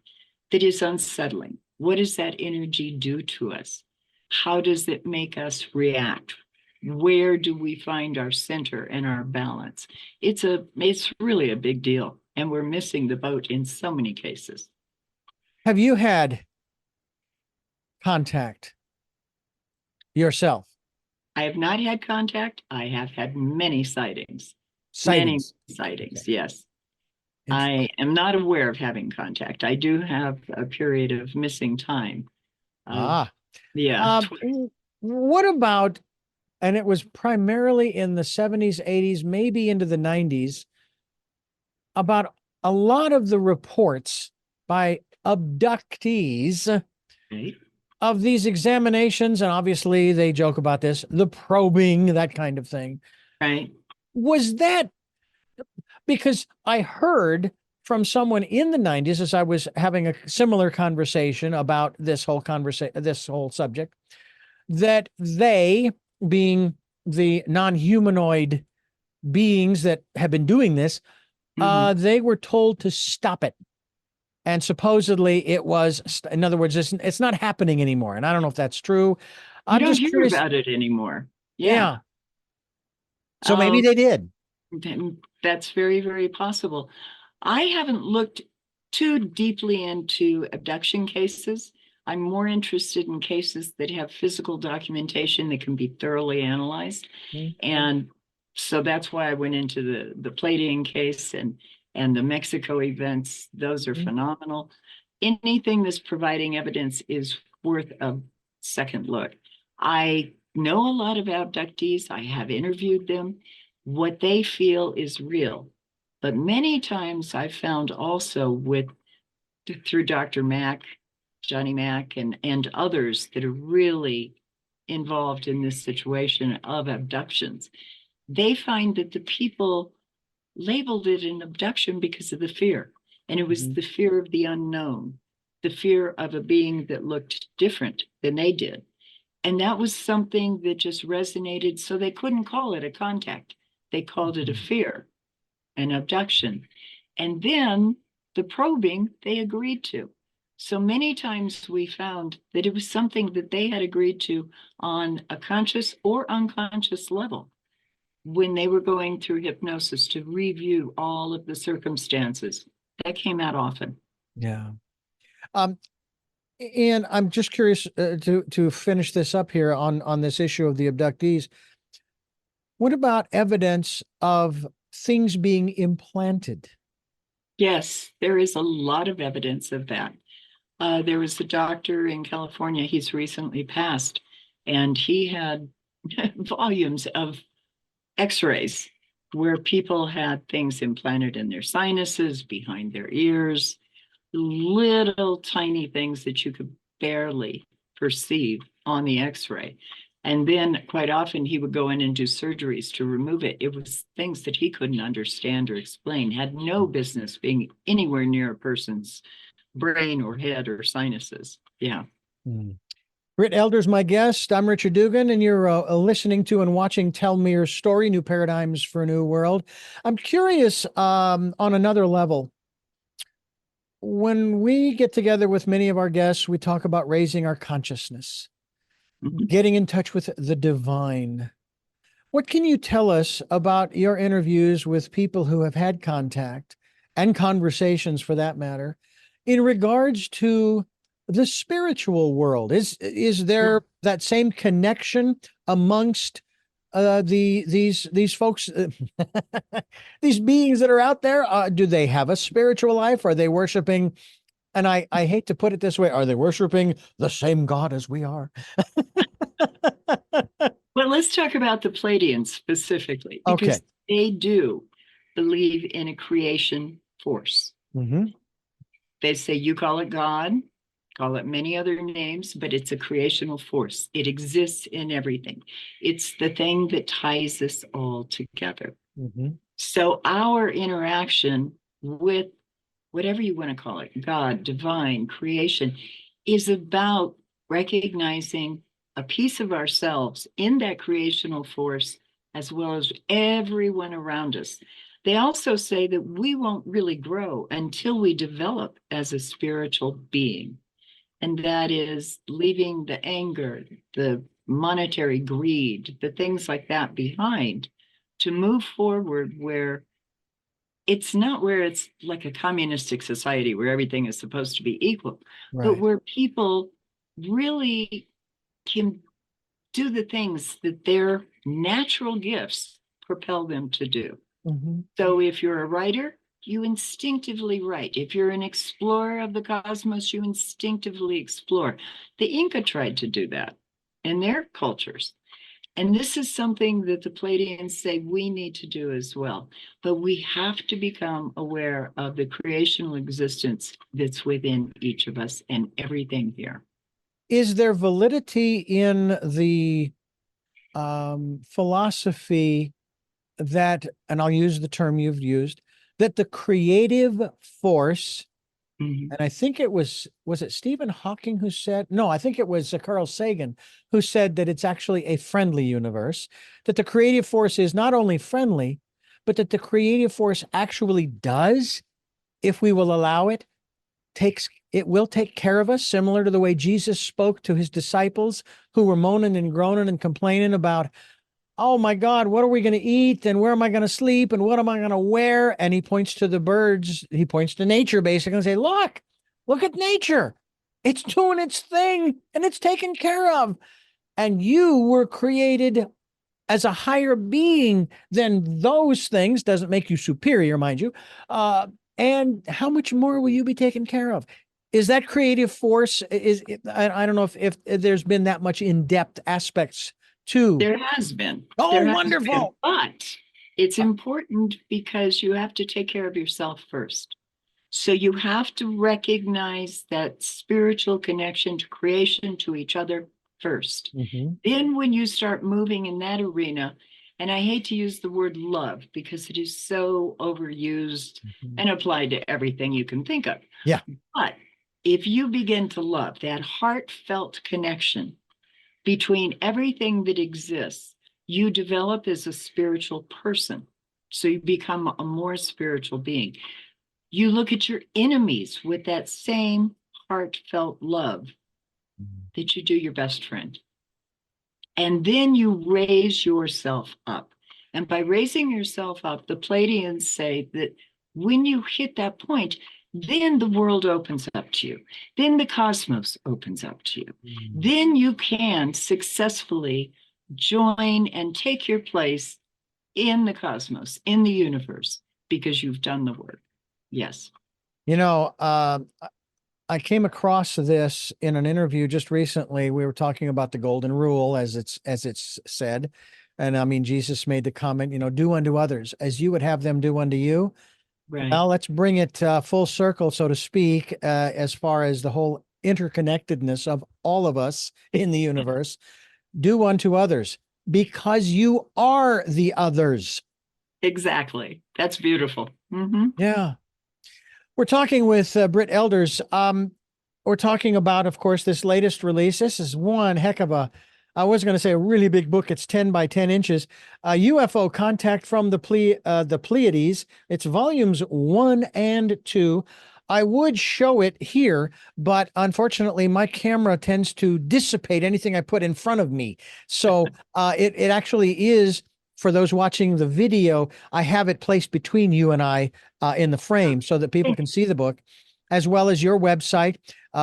that is unsettling. What does that energy do to us? How does it make us react? Where do we find our center and our balance? It's really a big deal. And we're missing the boat in so many cases. Have you had contact yourself? I have not had contact. I have had many sightings. Many Sightings. sightings, Okay. yes. Interesting. I am not aware of having contact. I do have a period of missing time of, Ah. yeah. What about, and it was primarily in the 70s, 80s, maybe into the 90s, about a lot of the reports by abductees Right. of these examinations, and obviously they joke about this, the probing, that kind of thing. Right. Was that because I heard from someone in the 90s as I was having a similar conversation about this whole subject, that they, being the non-humanoid beings that have been doing this, Mhm. they were told to stop it. And supposedly it was, in other words, it's not happening anymore. And I don't know if that's true. You I'm don't just hear curious. about it anymore. Yeah. Yeah. So maybe they did. That's very, very possible. I haven't looked too deeply into abduction cases. I'm more interested in cases that have physical documentation that can be thoroughly analyzed. Mhm. And so that's why I went into the Pleiadian case and the Mexico events. Those are phenomenal. Anything that's providing evidence is worth a second look. I know a lot of abductees. I have interviewed them. What they feel is real. But many times I've found also through Dr. Mack, Johnny Mack, and others that are really involved in this situation of abductions, they find that the people labeled it an abduction because of the fear. And it was Mhm. the fear of the unknown, the fear of a being that looked different than they did. And that was something that just resonated. So they couldn't call it a contact. They called it a fear, an abduction. And then the probing they agreed to. So many times we found that it was something that they had agreed to on a conscious or unconscious level. when they were going through hypnosis to review all of the circumstances. That came out often. Yeah. Um, and I'm just curious to finish this up here on this issue of the abductees. What about evidence of things being implanted? Yes, there is a lot of evidence of that. There was a doctor in California, he's recently passed, and he had volumes of x-rays where people had things implanted in their sinuses, behind their ears, little tiny things that you could barely perceive on the x-ray. And then quite often he would go in and do surgeries to remove it. It was things that he couldn't understand or explain, had no business being anywhere near a person's brain or head or sinuses. Yeah. Brit Elders, my guest. I'm Richard Dugan, and you're listening to and watching Tell Meier's Story, New Paradigms for a New World. I'm curious on another level. When we get together with many of our guests, we talk about raising our consciousness, getting in touch with the divine. What can you tell us about your interviews with people who have had contact and conversations, for that matter, in regards to the spiritual world? Is there that same connection amongst these folks, these beings that are out there? Do they have a spiritual life? Are they worshiping? And I hate to put it this way, are they worshiping the same God as we are? Well, let's talk about the Pleiadians specifically, because Okay. they do believe in a creation force. Mm-hmm. They say you call it God, call it many other names, but it's a creational force. It exists in everything. It's the thing that ties us all together. Mm-hmm. So our interaction with whatever you want to call it, God, divine, creation, is about recognizing a piece of ourselves in that creational force, as well as everyone around us. They also say that we won't really grow until we develop as a spiritual being. And that is leaving the anger, the monetary greed, the things like that behind to move forward where it's not where it's like a communistic society where everything is supposed to be equal, but Right. where people really can do the things that their natural gifts propel them to do. Mm-hmm. So if you're a writer, you instinctively write. If you're an explorer of the cosmos, you instinctively explore. The Inca tried to do that in their cultures. And this is something that the Pleiadians say we need to do as well. But we have to become aware of the creational existence that's within each of us and everything here. Is there validity in the philosophy that, and I'll use the term you've used, that the creative force, Mhm. and I think was it Stephen Hawking who said, no, I think it was Carl Sagan who said that it's actually a friendly universe, that the creative force is not only friendly, but that the creative force actually does, if we will allow it, it will take care of us, similar to the way Jesus spoke to his disciples who were moaning and groaning and complaining about, oh my God, what are we going to eat? And where am I going to sleep? And what am I going to wear? And he points to the birds. He points to nature basically and say, look at nature. It's doing its thing and it's taken care of. And you were created as a higher being than those things. Doesn't make you superior, mind you. And how much more will you be taken care of? Is that creative force? I don't know if there's been that much in-depth aspects to. There has been. Oh, There has wonderful. been. But it's important because you have to take care of yourself first. So you have to recognize that spiritual connection to creation, to each other first. Mm-hmm. Then when you start moving in that arena, and I hate to use the word love because it is so overused and applied to everything you can think of. Yeah. But if you begin to love that heartfelt connection between everything that exists, you develop as a spiritual person. So you become a more spiritual being. You look at your enemies with that same heartfelt love that you do your best friend. And then you raise yourself up. And by raising yourself up, the Pleiadians say that when you hit that point, then the world opens up to you. Then the cosmos opens up to you. Then you can successfully join and take your place in the cosmos, in the universe, because you've done the work. Yes. You know, I came across this in an interview just recently. We were talking about the golden rule, as it's said. And I mean, Jesus made the comment, you know, do unto others as you would have them do unto you. Right. Well, let's bring it full circle, so to speak, as far as the whole interconnectedness of all of us in the universe. Do unto others because you are the others. Exactly. That's beautiful. Mm-hmm. Yeah. We're talking with Brit Elders. We're talking about, of course, this latest release. This is one heck of a, I was going to say a really big book. It's 10 by 10 inches. UFO Contact from the Pleiades. It's volumes 1 and 2. I would show it here, but unfortunately, my camera tends to dissipate anything I put in front of me. So it actually is, for those watching the video, I have it placed between you and I in the frame so that people can see the book, as well as your website,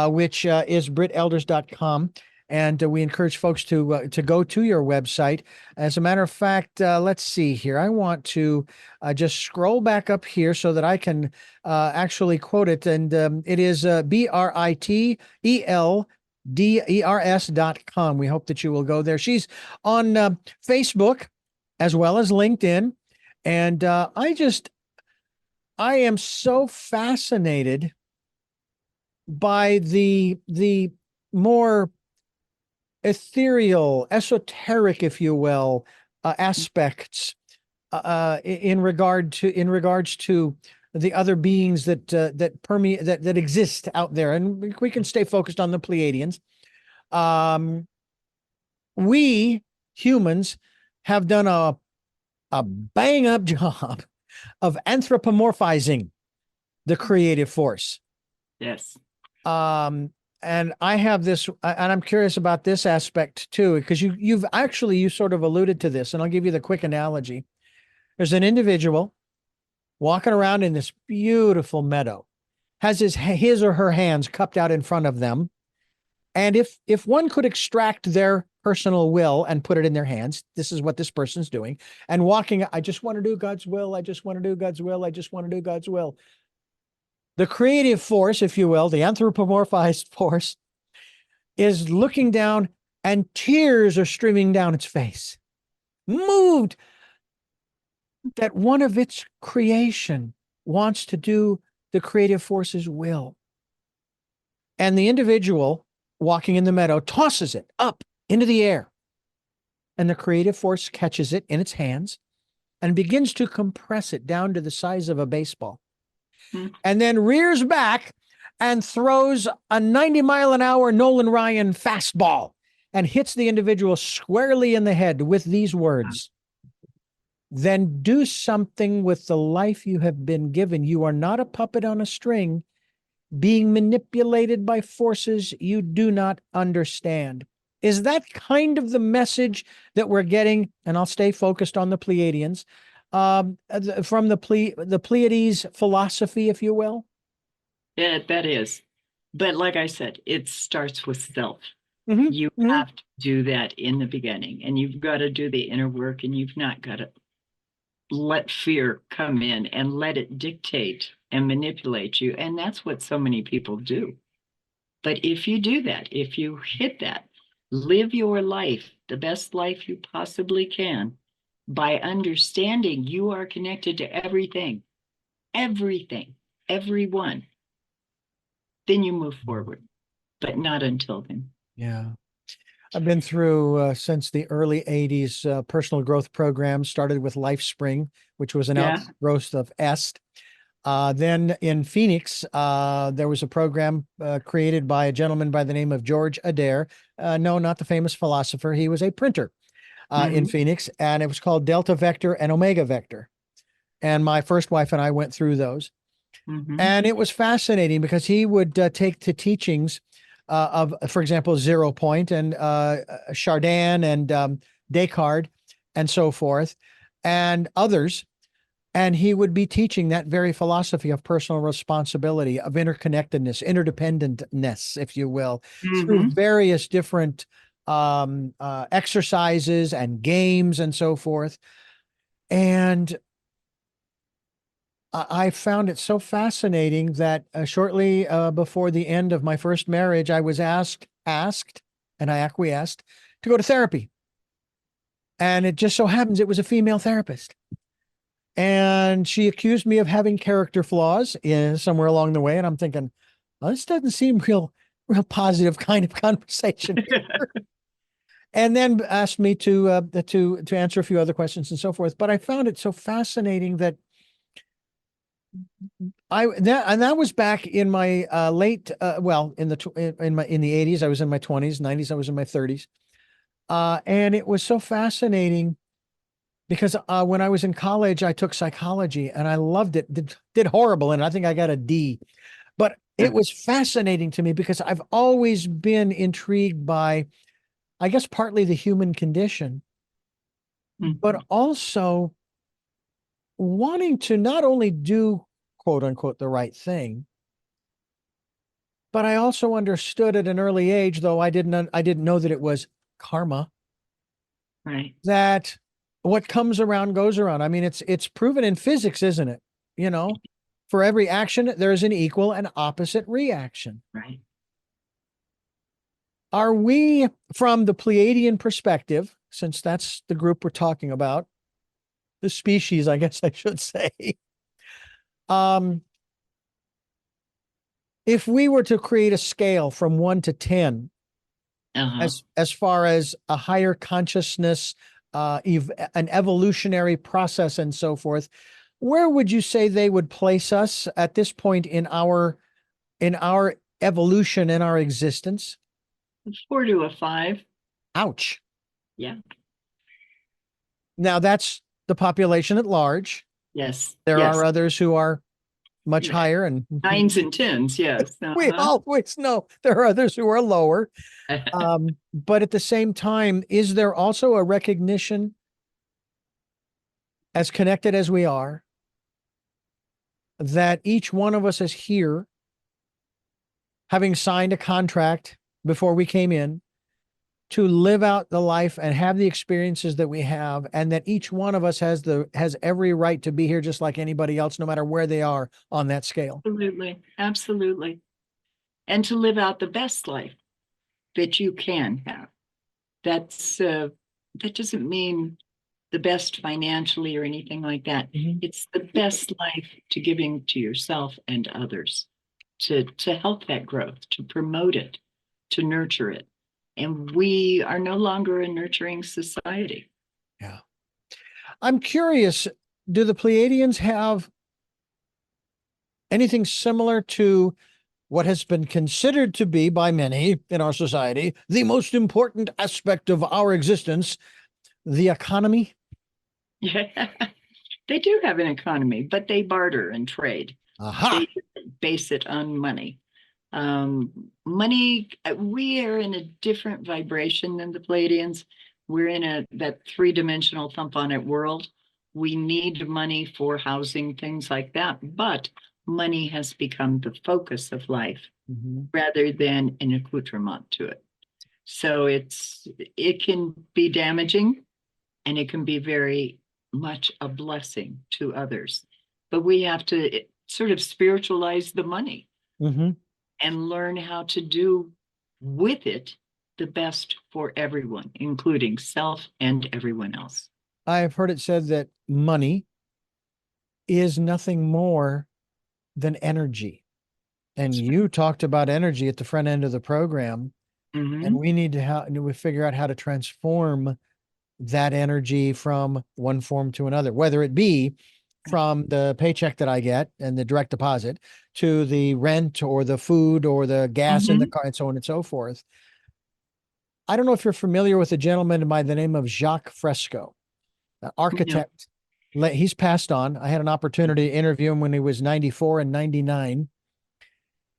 which is britelders.com. And we encourage folks to go to your website. As a matter of fact, let's see here. I want to just scroll back up here so that I can actually quote it. And it is BRITELDERS.com. We hope that you will go there. She's on Facebook as well as LinkedIn. And I am so fascinated by the more ethereal, esoteric, if you will, aspects in regards to the other beings that permeate that exist out there, and we can stay focused on the Pleiadians. We humans have done a bang up job of anthropomorphizing the creative force. Yes. And I have this, and I'm curious about this aspect too, because you sort of alluded to this, and I'll give you the quick analogy. There's an individual walking around in this beautiful meadow, has his or her hands cupped out in front of them. And if one could extract their personal will and put it in their hands, this is what this person's doing. And walking, I just want to do God's will. I just want to do God's will. I just want to do God's will. The creative force, if you will, the anthropomorphized force, is looking down and tears are streaming down its face, moved that one of its creation wants to do the creative force's will. And the individual walking in the meadow tosses it up into the air. And the creative force catches it in its hands and begins to compress it down to the size of a baseball. And then rears back and throws a 90-mile-an-hour Nolan Ryan fastball and hits the individual squarely in the head with these words: "Then do something with the life you have been given. You are not a puppet on a string being manipulated by forces you do not understand." Is that kind of the message that we're getting? And I'll stay focused on the Pleiadians. From the Pleiades philosophy, if you will? Yeah, that is. But like I said, it starts with self. Mm-hmm. You have to do that in the beginning, and you've got to do the inner work, and you've not got to let fear come in and let it dictate and manipulate you. And that's what so many people do. But if you do that, if you hit that, live your life, the best life you possibly can, by understanding you are connected to everything, everyone, then you move forward, but not until then. Yeah. I've been through, since the early 80s, personal growth programs, started with LifeSpring, which was an outgrowth of EST. Then in Phoenix, there was a program created by a gentleman by the name of George Adair. No, not the famous philosopher. He was a printer in Phoenix, and it was called Delta Vector and Omega Vector. And my first wife and I went through those. And it was fascinating because he would take the teachings of, for example, 0 Point and Chardin and Descartes and so forth, and others. And he would be teaching that very philosophy of personal responsibility, of interconnectedness, interdependentness, if you will, through Mm-hmm. various different exercises and games and so forth. And I found it so fascinating that shortly before the end of my first marriage, I was asked, and I acquiesced to go to therapy. And it just so happens it was a female therapist. And she accused me of having character flaws somewhere along the way. And I'm thinking, well, this doesn't seem real positive kind of conversation here. And then asked me to answer a few other questions and so forth. But I found it so fascinating that that was back in my late in the 80s. I was in my 20s, 90s. I was in my 30s, and it was so fascinating because when I was in college, I took psychology and I loved it. Did horrible, and I think I got a D. But it was fascinating to me because I've always been intrigued by, I guess, partly the human condition, but also wanting to not only do quote unquote the right thing, but I also understood at an early age, though I didn't know that it was karma, Right. that what comes around goes around. I mean, it's proven in physics, isn't it? You know, for every action, there's an equal and opposite reaction. Right. Are we, from the Pleiadian perspective, since that's the group we're talking about, the species, I guess I should say, if we were to create a scale from 1 to 10, Uh-huh. as far as a higher consciousness, an evolutionary process and so forth, where would you say they would place us at this point in our evolution, in our existence? 4 to a 5. Ouch. Yeah. Now that's the population at large. Yes. There Yes. are others who are much higher, and 9s and 10s. Yes. we Uh-huh. always know there are others who are lower. But at the same time, is there also a recognition, as connected as we are, that each one of us is here, having signed a contract before we came in, to live out the life and have the experiences that we have, and that each one of us has every right to be here just like anybody else, no matter where they are on that scale? Absolutely. Absolutely. And to live out the best life that you can have. That doesn't mean the best financially or anything like that. It's the best life to giving to yourself and others, to help that growth, to promote it, to nurture it. And we are no longer a nurturing society. Yeah. I'm curious, do the Pleiadians have anything similar to what has been considered to be by many in our society the most important aspect of our existence, the economy? Yeah, they do have an economy, but they barter and trade. Aha. They base it on money. Money, we are in a different vibration than the Pleiadians. We're in that three-dimensional thump on it world. We need money for housing, things like that, but money has become the focus of life rather than an accoutrement to it. So it can be damaging, and it can be very much a blessing to others. But we have to sort of spiritualize the money and learn how to do with it the best for everyone, including self and everyone else. I've heard it said that money is nothing more than energy. And you talked about energy at the front end of the program, and we need to figure out how to transform that energy from one form to another, whether it be from the paycheck that I get and the direct deposit to the rent or the food or the gas in the car and so on and so forth. I don't know if you're familiar with a gentleman by the name of Jacques Fresco, an architect. No. He's passed on. I had an opportunity to interview him when he was 94 and 99.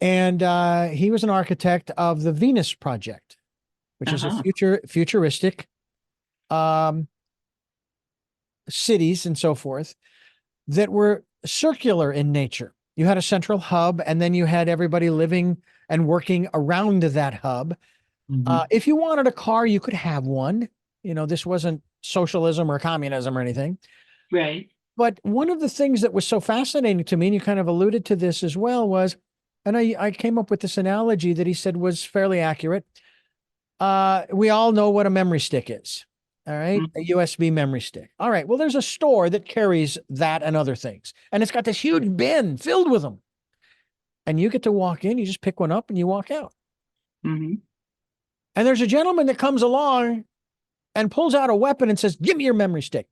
And he was an architect of the Venus Project, which is a futuristic cities and so forth that were circular in nature. You had a central hub, and then you had everybody living and working around that hub. Mhm. If you wanted a car, you could have one. This wasn't socialism or communism or anything. Right. But one of the things that was so fascinating to me, and you kind of alluded to this as well, was, and I came up with this analogy that he said was fairly accurate. We all know what a memory stick is. All right. A Mhm. USB memory stick. All right. Well, there's a store that carries that and other things, and it's got this huge bin filled with them. And you get to walk in, you just pick one up and you walk out. Mhm. And there's a gentleman that comes along and pulls out a weapon and says, "Give me your memory stick."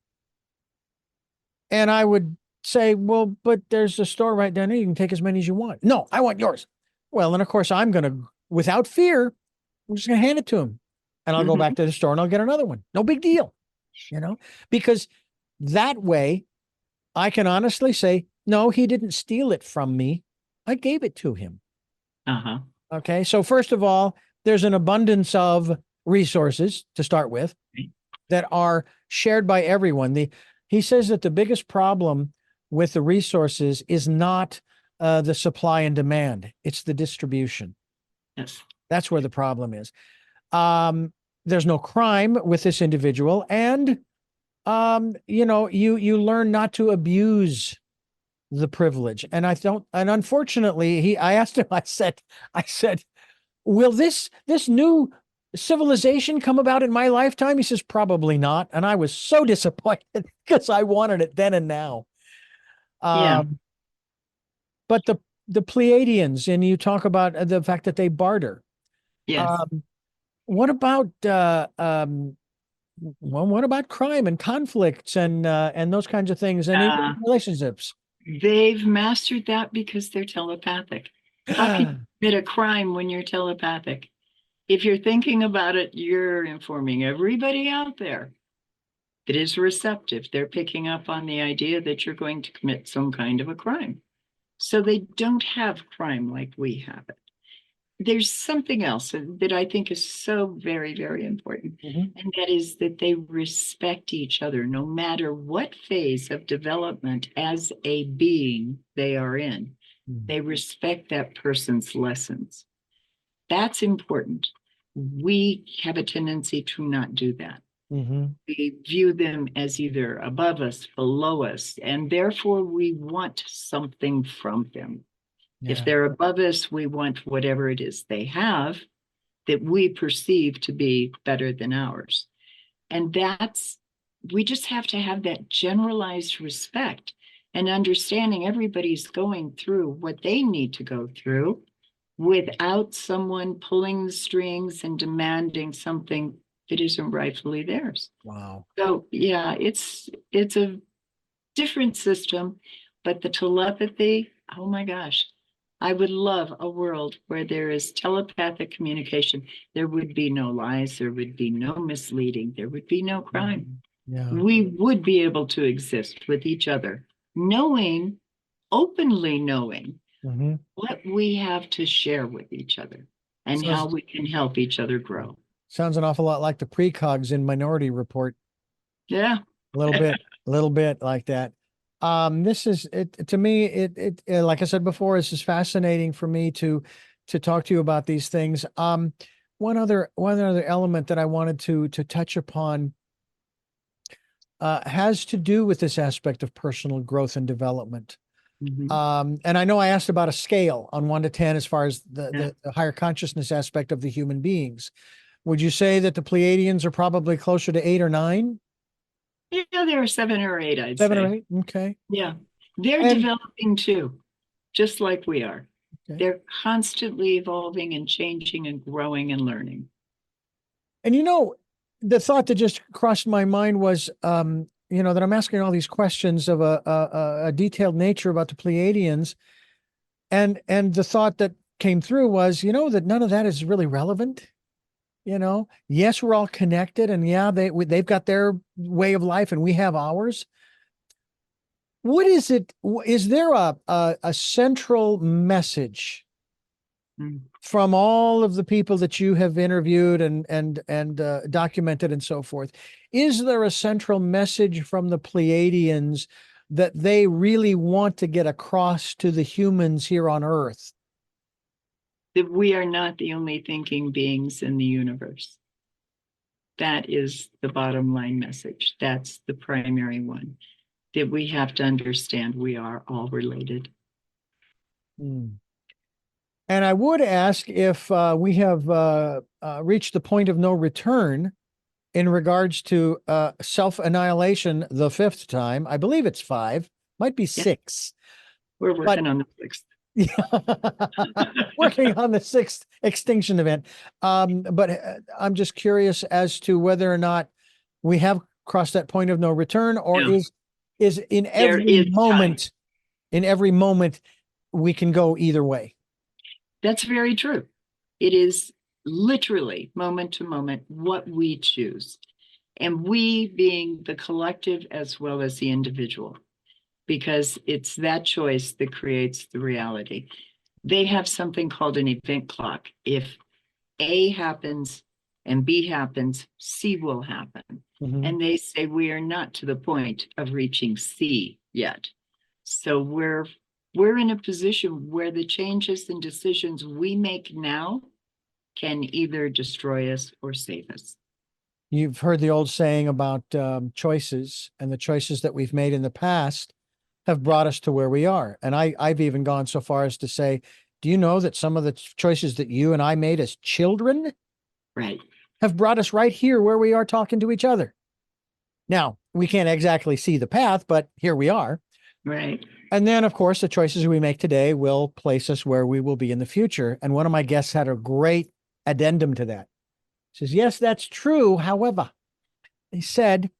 And I would say, "Well, but there's a store right down there. You can take as many as you want." "No, I want yours." Well, and of course, I'm going to, without fear, I'm just going to hand it to him. And I'll go back Mhm. to the store and I'll get another one. No big deal, because that way I can honestly say, no, he didn't steal it from me. I gave it to him. Uh-huh. Okay. So, first of all, there's an abundance of resources to start with that are shared by everyone. He says that the biggest problem with the resources is not the supply and demand, it's the distribution. Yes. That's where the problem is. There's no crime with this individual, and you learn not to abuse the privilege. And unfortunately, I asked him, I said, will this new civilization come about in my lifetime? He says, probably not. And I was so disappointed because I wanted it then and now. Yeah. Um, but the Pleiadians, and you talk about the fact that they barter. Yes. Um, what about well, what about crime and conflicts and those kinds of things and even Uh, relationships? they've mastered that because they're telepathic. How can you commit a crime when you're telepathic? If you're thinking about it, you're informing everybody out there that is receptive. They're picking up on the idea that you're going to commit some kind of a crime. So they don't have crime like we have it. There's something else that I think is so very, very important, Mhm. and that is that they respect each other no matter what phase of development as a being they are in. They respect that person's lessons. That's important. We have a tendency to not do that. Mm-hmm. We view them as either above us, below us, and therefore we want something from them. If Yeah. they're above us, we want whatever it is they have that we perceive to be better than ours. And we just have to have that generalized respect and understanding everybody's going through what they need to go through without someone pulling the strings and demanding something that isn't rightfully theirs. Wow. So yeah, it's a different system, but the telepathy, oh my gosh, I would love a world where there is telepathic communication. There would be no lies, there would be no misleading, there would be no crime. Yeah. We would be able to exist with each other, knowing, openly knowing Mm-hmm. what we have to share with each other and how Sounds we can help each other grow. sounds an awful lot like the precogs in Minority Report. Yeah. A little bit like that. This is it to me. Like I said before, this is fascinating for me to talk to you about these things. One other element that I wanted to touch upon has to do with this aspect of personal growth and development. Mhm. And I know I asked about a scale on 1 to 10 as far as Yeah. the higher consciousness aspect of the human beings. Would you say that the Pleiadians are probably closer to 8 or 9? Yeah, there are 7 or 8, I'd 7 or 8? say. Okay. Yeah. They're And developing too, just like we are. okay. They're constantly evolving and changing and growing and learning. And the thought that just crossed my mind was, that I'm asking all these questions of a detailed nature about the Pleiadians, and the thought that came through was, that none of that is really relevant. Yes, we're all connected, and yeah, they've got their way of life, and we have ours. What is it? Is there a central message Mm. from all of the people that you have interviewed and documented and so forth, is there a central message from the Pleiadians that they really want to get across to the humans here on Earth? That we are not the only thinking beings in the universe. That is the bottom line message. That's the primary one. That we have to understand we are all related. Hmm. And I would ask if we have reached the point of no return in regards to self-annihilation the fifth time. I believe it's five, might be Yeah, six, we're but working on the sixth. working on the sixth extinction event. But I'm just curious as to whether or not we have crossed that point of no return, or No, is there is time. in every moment we can go either way. That's very true. It is literally moment to moment what we choose. And we being the collective as well as the individual, because it's that choice that creates the reality. They have something called an event clock. If A happens and B happens, C will happen. Mhm. And they say we are not to the point of reaching C yet. So we're in a position where the changes and decisions we make now can either destroy us or save us. You've heard the old saying about choices, and the choices that we've made in the past have brought us to where we are. And I've even gone so far as to say, do you know that some of the choices that you and I made as children Right. have brought us right here where we are talking to each other? Now, we can't exactly see the path, but here we are. Right. And then, of course, the choices we make today will place us where we will be in the future. And one of my guests had a great addendum to that. He says, yes, that's true. However, he said,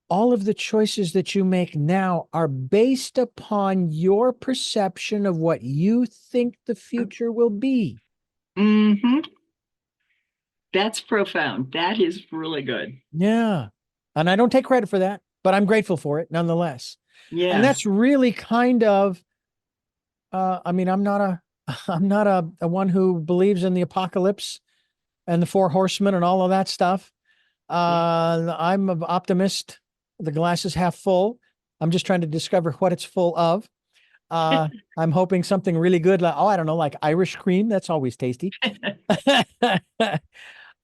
all of the choices that you make now are based upon your perception of what you think the future will be. Mm-hmm. That's profound. That is really good. Yeah. And I don't take credit for that, but I'm grateful for it nonetheless. And Yes. that's really kind of, I mean, I'm not a one who believes in the apocalypse and the four horsemen and all of that stuff. I'm an optimist. The glass is half full. I'm just trying to discover what it's full of. I'm hoping something really good, like, oh, I don't know, like Irish cream. That's always tasty.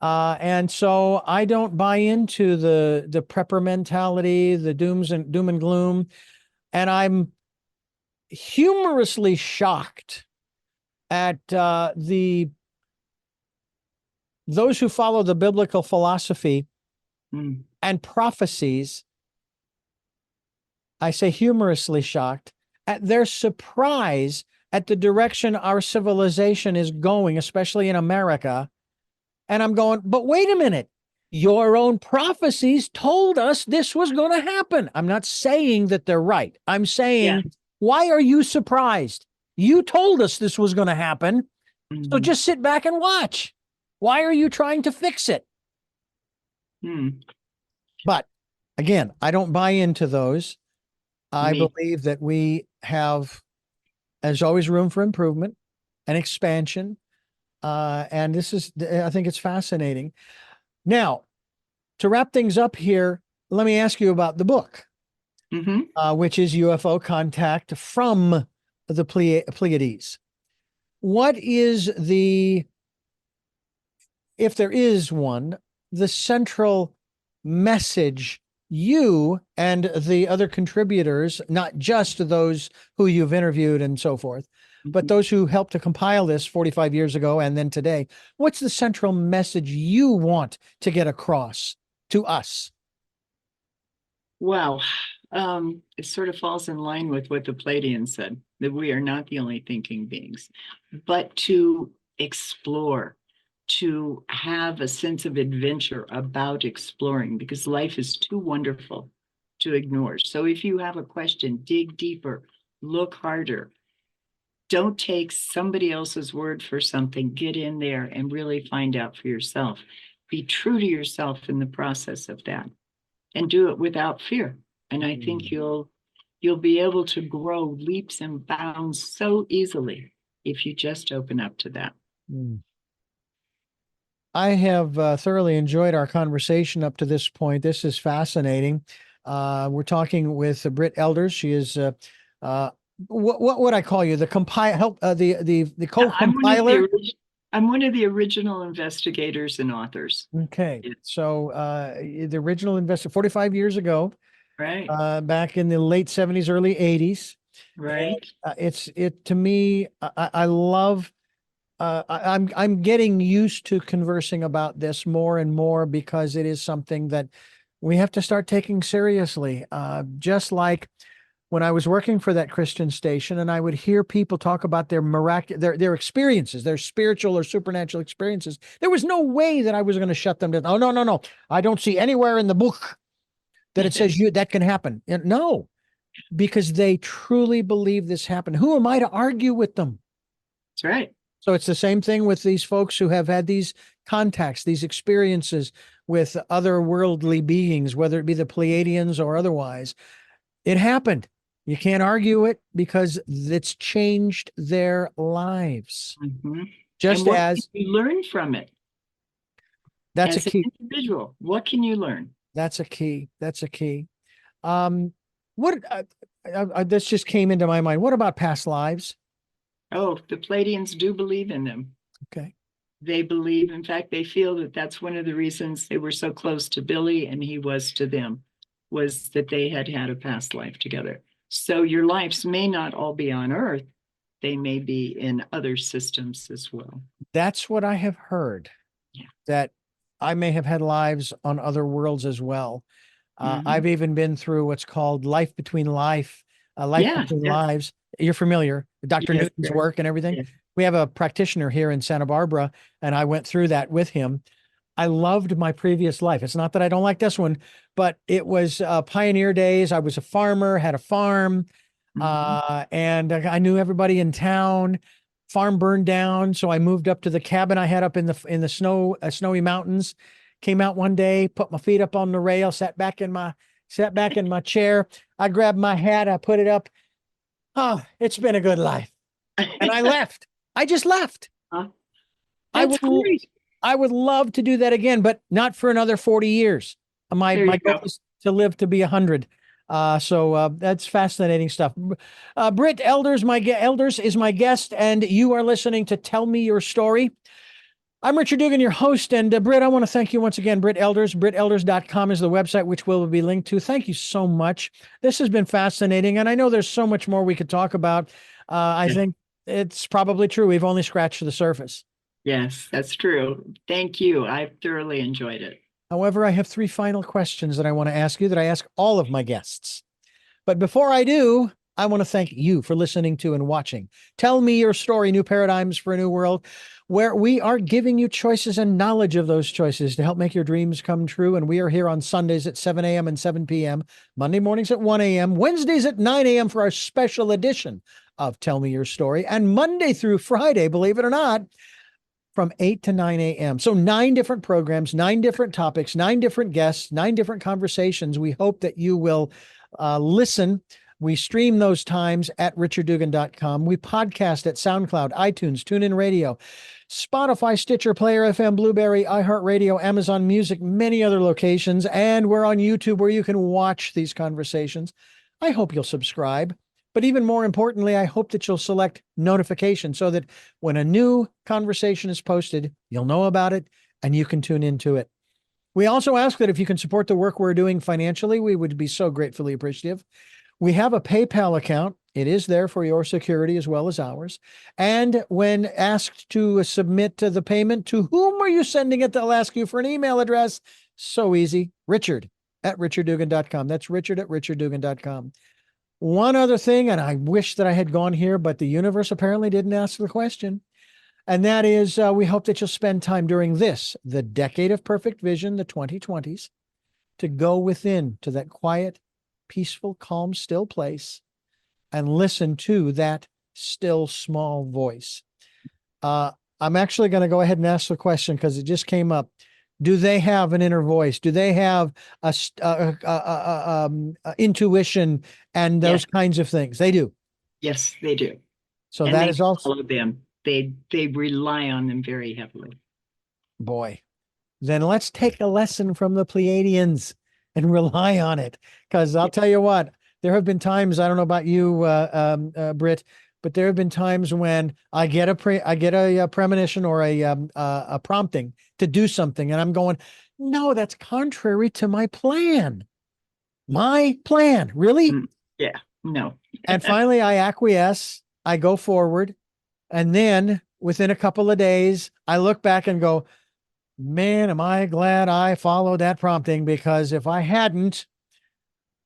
And so I don't buy into the prepper mentality, the doom and gloom. And I'm humorously shocked at those who follow the biblical philosophy Mm. and prophecies. I say humorously shocked at their surprise at the direction our civilization is going, especially in America. And I'm going, but wait a minute. Your own prophecies told us this was going to happen. I'm not saying that they're right. I'm saying, Yeah. why are you surprised? You told us this was going to happen. So Mm. just sit back and watch. Why are you trying to fix it? Mm. But again, I don't buy into those. I Me. believe that we have, there's always room for improvement and expansion. And this is, I think it's fascinating. Now, to wrap things up here, let me ask you about the book, Mm-hmm. which is UFO Contact from the Pleiades. What is the, if there is one, the central message you and the other contributors, not just those who you've interviewed and so forth, but Mm-hmm. those who helped to compile this 45 years ago and then today, what's the central message you want to get across to us? Wow. It sort of falls in line with what the Pleiadians said, that we are not the only thinking beings, but to explore, to have a sense of adventure about exploring, because life is too wonderful to ignore. So if you have a question, dig deeper, look harder. Don't take somebody else's word for something. Get in there and really find out for yourself. Be true to yourself in the process of that, and do it without fear. And I think you'll be able to grow leaps and bounds so easily. if you just open up to that. I have thoroughly enjoyed our conversation up to this point. This is fascinating. We're talking with Brit Elders. She is what would I call you? The the co-compiler. I'm one of the original investigators and authors. Okay, so the original investor 45 years ago, right? Back in the late 70s, early 80s, right? And, to me, I love. I'm getting used to conversing about this more and more because it is something that we have to start taking seriously. Just like when I was working for that Christian station, and I would hear people talk about their their experiences, their spiritual or supernatural experiences. There was no way that I was going to shut them down. Oh, no, no, no! I don't see anywhere in the book that it says that can happen. No, because they truly believe this happened. Who am I to argue with them? That's right. So it's the same thing with these folks who have had these contacts, these experiences with otherworldly beings, whether it be the Pleiadians or otherwise. It happened. You can't argue it because it's changed their lives. Mm-hmm. Just and as you learn from it. That's as a key. An individual. What can you learn? That's a key. That's a key. This just came into my mind. What about past lives? Oh, the Pleiadians do believe in them. Okay. They believe, in fact, they feel that that's one of the reasons they were so close to Billy and he was to them, was that they had had a past life together. So your lives may not all be on Earth. They may be in other systems as well. That's what I have heard. Yeah. That I may have had lives on other worlds as well. I've even been through what's called life between lives. You're familiar with Dr. Newton's work and everything. Yeah. We have a practitioner here in Santa Barbara, and I went through that with him. I loved my previous life. It's not that I don't like this one, but it was pioneer days. I was a farmer, had a farm, and I knew everybody in town. Farm burned down, so I moved up to the cabin I had up in the snowy mountains. Came out one day, put my feet up on the rail, sat back in my chair. I grabbed my hat, I put it up. Oh, it's been a good life. And I left. I just left. That's great. I would love to do that again, but not for another 40 years. My goal is to live to be 100. So that's fascinating stuff. Brit Elders is my guest, and you are listening to Tell Me Your Story. I'm Richard Dugan, your host, and Brit, I want to thank you once again. Brit Elders, BritElders.com is the website, which will be linked to. Thank you so much. This has been fascinating, and I know there's so much more we could talk about. I think it's probably true. We've only scratched the surface. Yes, that's true. Thank you. I've thoroughly enjoyed it. However, I have 3 final questions that I want to ask you that I ask all of my guests. But before I do, I want to thank you for listening to and watching. Tell Me Your Story, New Paradigms for a New World, where we are giving you choices and knowledge of those choices to help make your dreams come true. And we are here on Sundays at 7 a.m. and 7 p.m., Monday mornings at 1 a.m., Wednesdays at 9 a.m. for our special edition of Tell Me Your Story, and Monday through Friday, believe it or not, from 8 to 9 a.m. So 9 different programs, 9 different topics, 9 different guests, 9 different conversations. We hope that you will listen. We stream those times at richarddugan.com. We podcast at SoundCloud, iTunes, TuneIn Radio, Spotify, Stitcher, Player FM, Blueberry, iHeartRadio, Amazon Music, many other locations. And we're on YouTube where you can watch these conversations. I hope you'll subscribe. But even more importantly, I hope that you'll select notification so that when a new conversation is posted, you'll know about it and you can tune into it. We also ask that if you can support the work we're doing financially, we would be so gratefully appreciative. We have a PayPal account. It is there for your security as well as ours. And when asked to submit the payment, to whom are you sending it? They'll ask you for an email address. So easy. Richard@richarddugan.com. That's Richard@richarddugan.com. One other thing, and I wish that I had gone here, but the universe apparently didn't ask the question. And that is, we hope that you'll spend time during the decade of perfect vision, the 2020s, to go within to that quiet, peaceful, calm, still place and listen to that still small voice. I'm actually going to go ahead and ask the question because it just came up. Do they have an inner voice? Do they have intuition and those kinds of things? They do. Yes, they do. So And that they is also, follow them. They rely on them very heavily. boy, then let's take a lesson from the Pleiadians and rely on it. Because I'll tell you what, there have been times, I don't know about you, Brit, but there have been times when I get a premonition or a prompting to do something, and I'm going, no, that's contrary to my plan. My plan, really? Yeah, no. And finally, I acquiesce. I go forward, and then within a couple of days, I look back and go, man, am I glad I followed that prompting, because if I hadn't,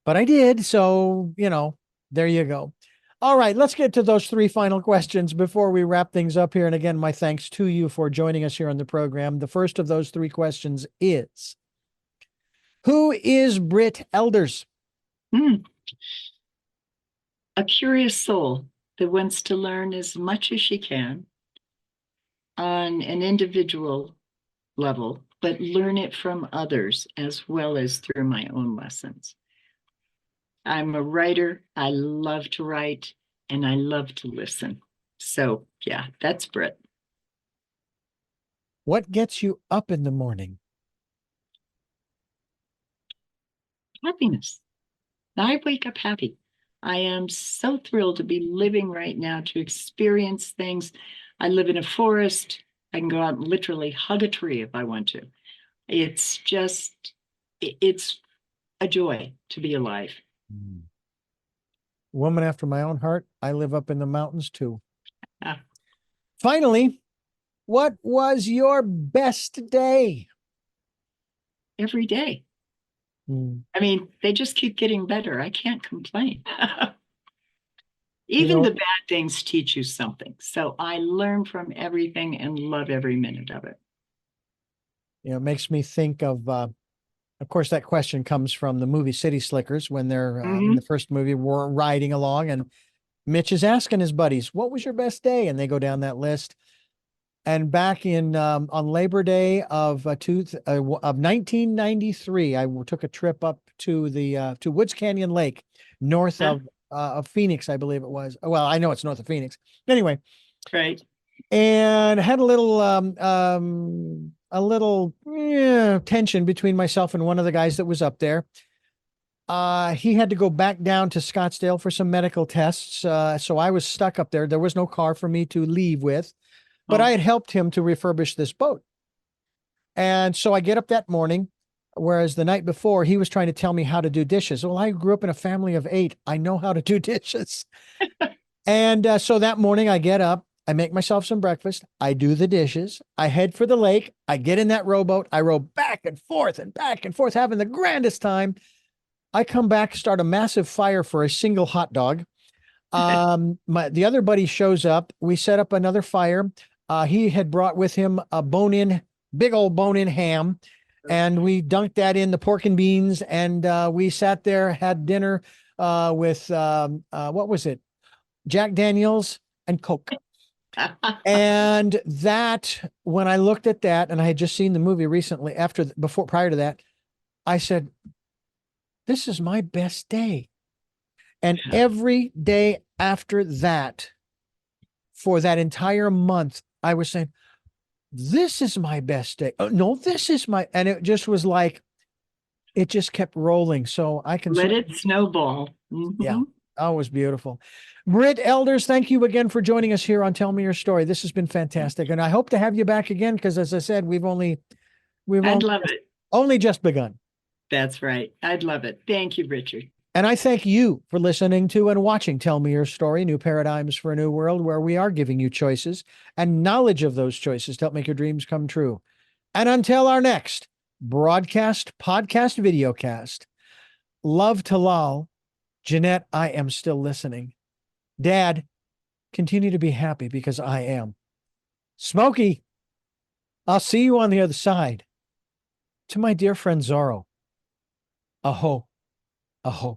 but I did. So, there you go. All right, let's get to those three final questions before we wrap things up here. And again, my thanks to you for joining us here on the program. The first of those three questions is, who is Brit Elders? Hmm. A curious soul that wants to learn as much as she can on an individual level, but learn it from others as well as through my own lessons. I'm a writer. I love to write and I love to listen. So, yeah, that's Brit. What gets you up in the morning? Happiness. I wake up happy. I am so thrilled to be living right now, to experience things. I live in a forest. I can go out and literally hug a tree if I want to. It's just, it's a joy to be alive. Woman after my own heart. I live up in the mountains too. Ah, Finally, what was your best day? every day. I mean, they just keep getting better. I can't complain. Even the bad things teach you something. So I learn from everything and love every minute of it. It makes me think of course, that question comes from the movie City Slickers when they're in the first movie, we're riding along, and Mitch is asking his buddies, what was your best day? And they go down that list. And back in on Labor Day of 1993, I took a trip up to the to Woods Canyon Lake, north of Phoenix, I believe it was. Well, I know it's north of Phoenix. Anyway, Right. and had a little tension between myself and one of the guys that was up there. He had to go back down to Scottsdale for some medical tests. So I was stuck up there. There was no car for me to leave with, but I had helped him to refurbish this boat. And so I get up that morning, whereas the night before he was trying to tell me how to do dishes. Well, I grew up in a family of 8. I know how to do dishes. And so that morning I get up, I make myself some breakfast. I do the dishes. I head for the lake. I get in that rowboat. I row back and forth, having the grandest time. I come back, start a massive fire for a single hot dog. The other buddy shows up. We set up another fire. He had brought with him a big old bone-in ham, and we dunked that in the pork and beans. And we sat there, had dinner with what was it? Jack Daniels and Coke. And that, when I looked at that, and I had just seen the movie recently, prior to that, I said, this is my best day. And every day after that, for that entire month, I was saying, this is my best day. Oh, no, this is and it just was like, it just kept rolling. So I can let it snowball. Yeah. Oh, it was beautiful. Brit Elders, thank you again for joining us here on Tell Me Your Story. This has been fantastic. And I hope to have you back again, because as I said, we've only just begun. That's right. I'd love it. Thank you, Richard. And I thank you for listening to and watching Tell Me Your Story, New Paradigms for a New World, where we are giving you choices and knowledge of those choices to help make your dreams come true. And until our next broadcast, podcast, videocast, love to Lal. Jeanette, I am still listening. Dad, continue to be happy, because I am. Smokey, I'll see you on the other side. To my dear friend Zorro, aho, aho.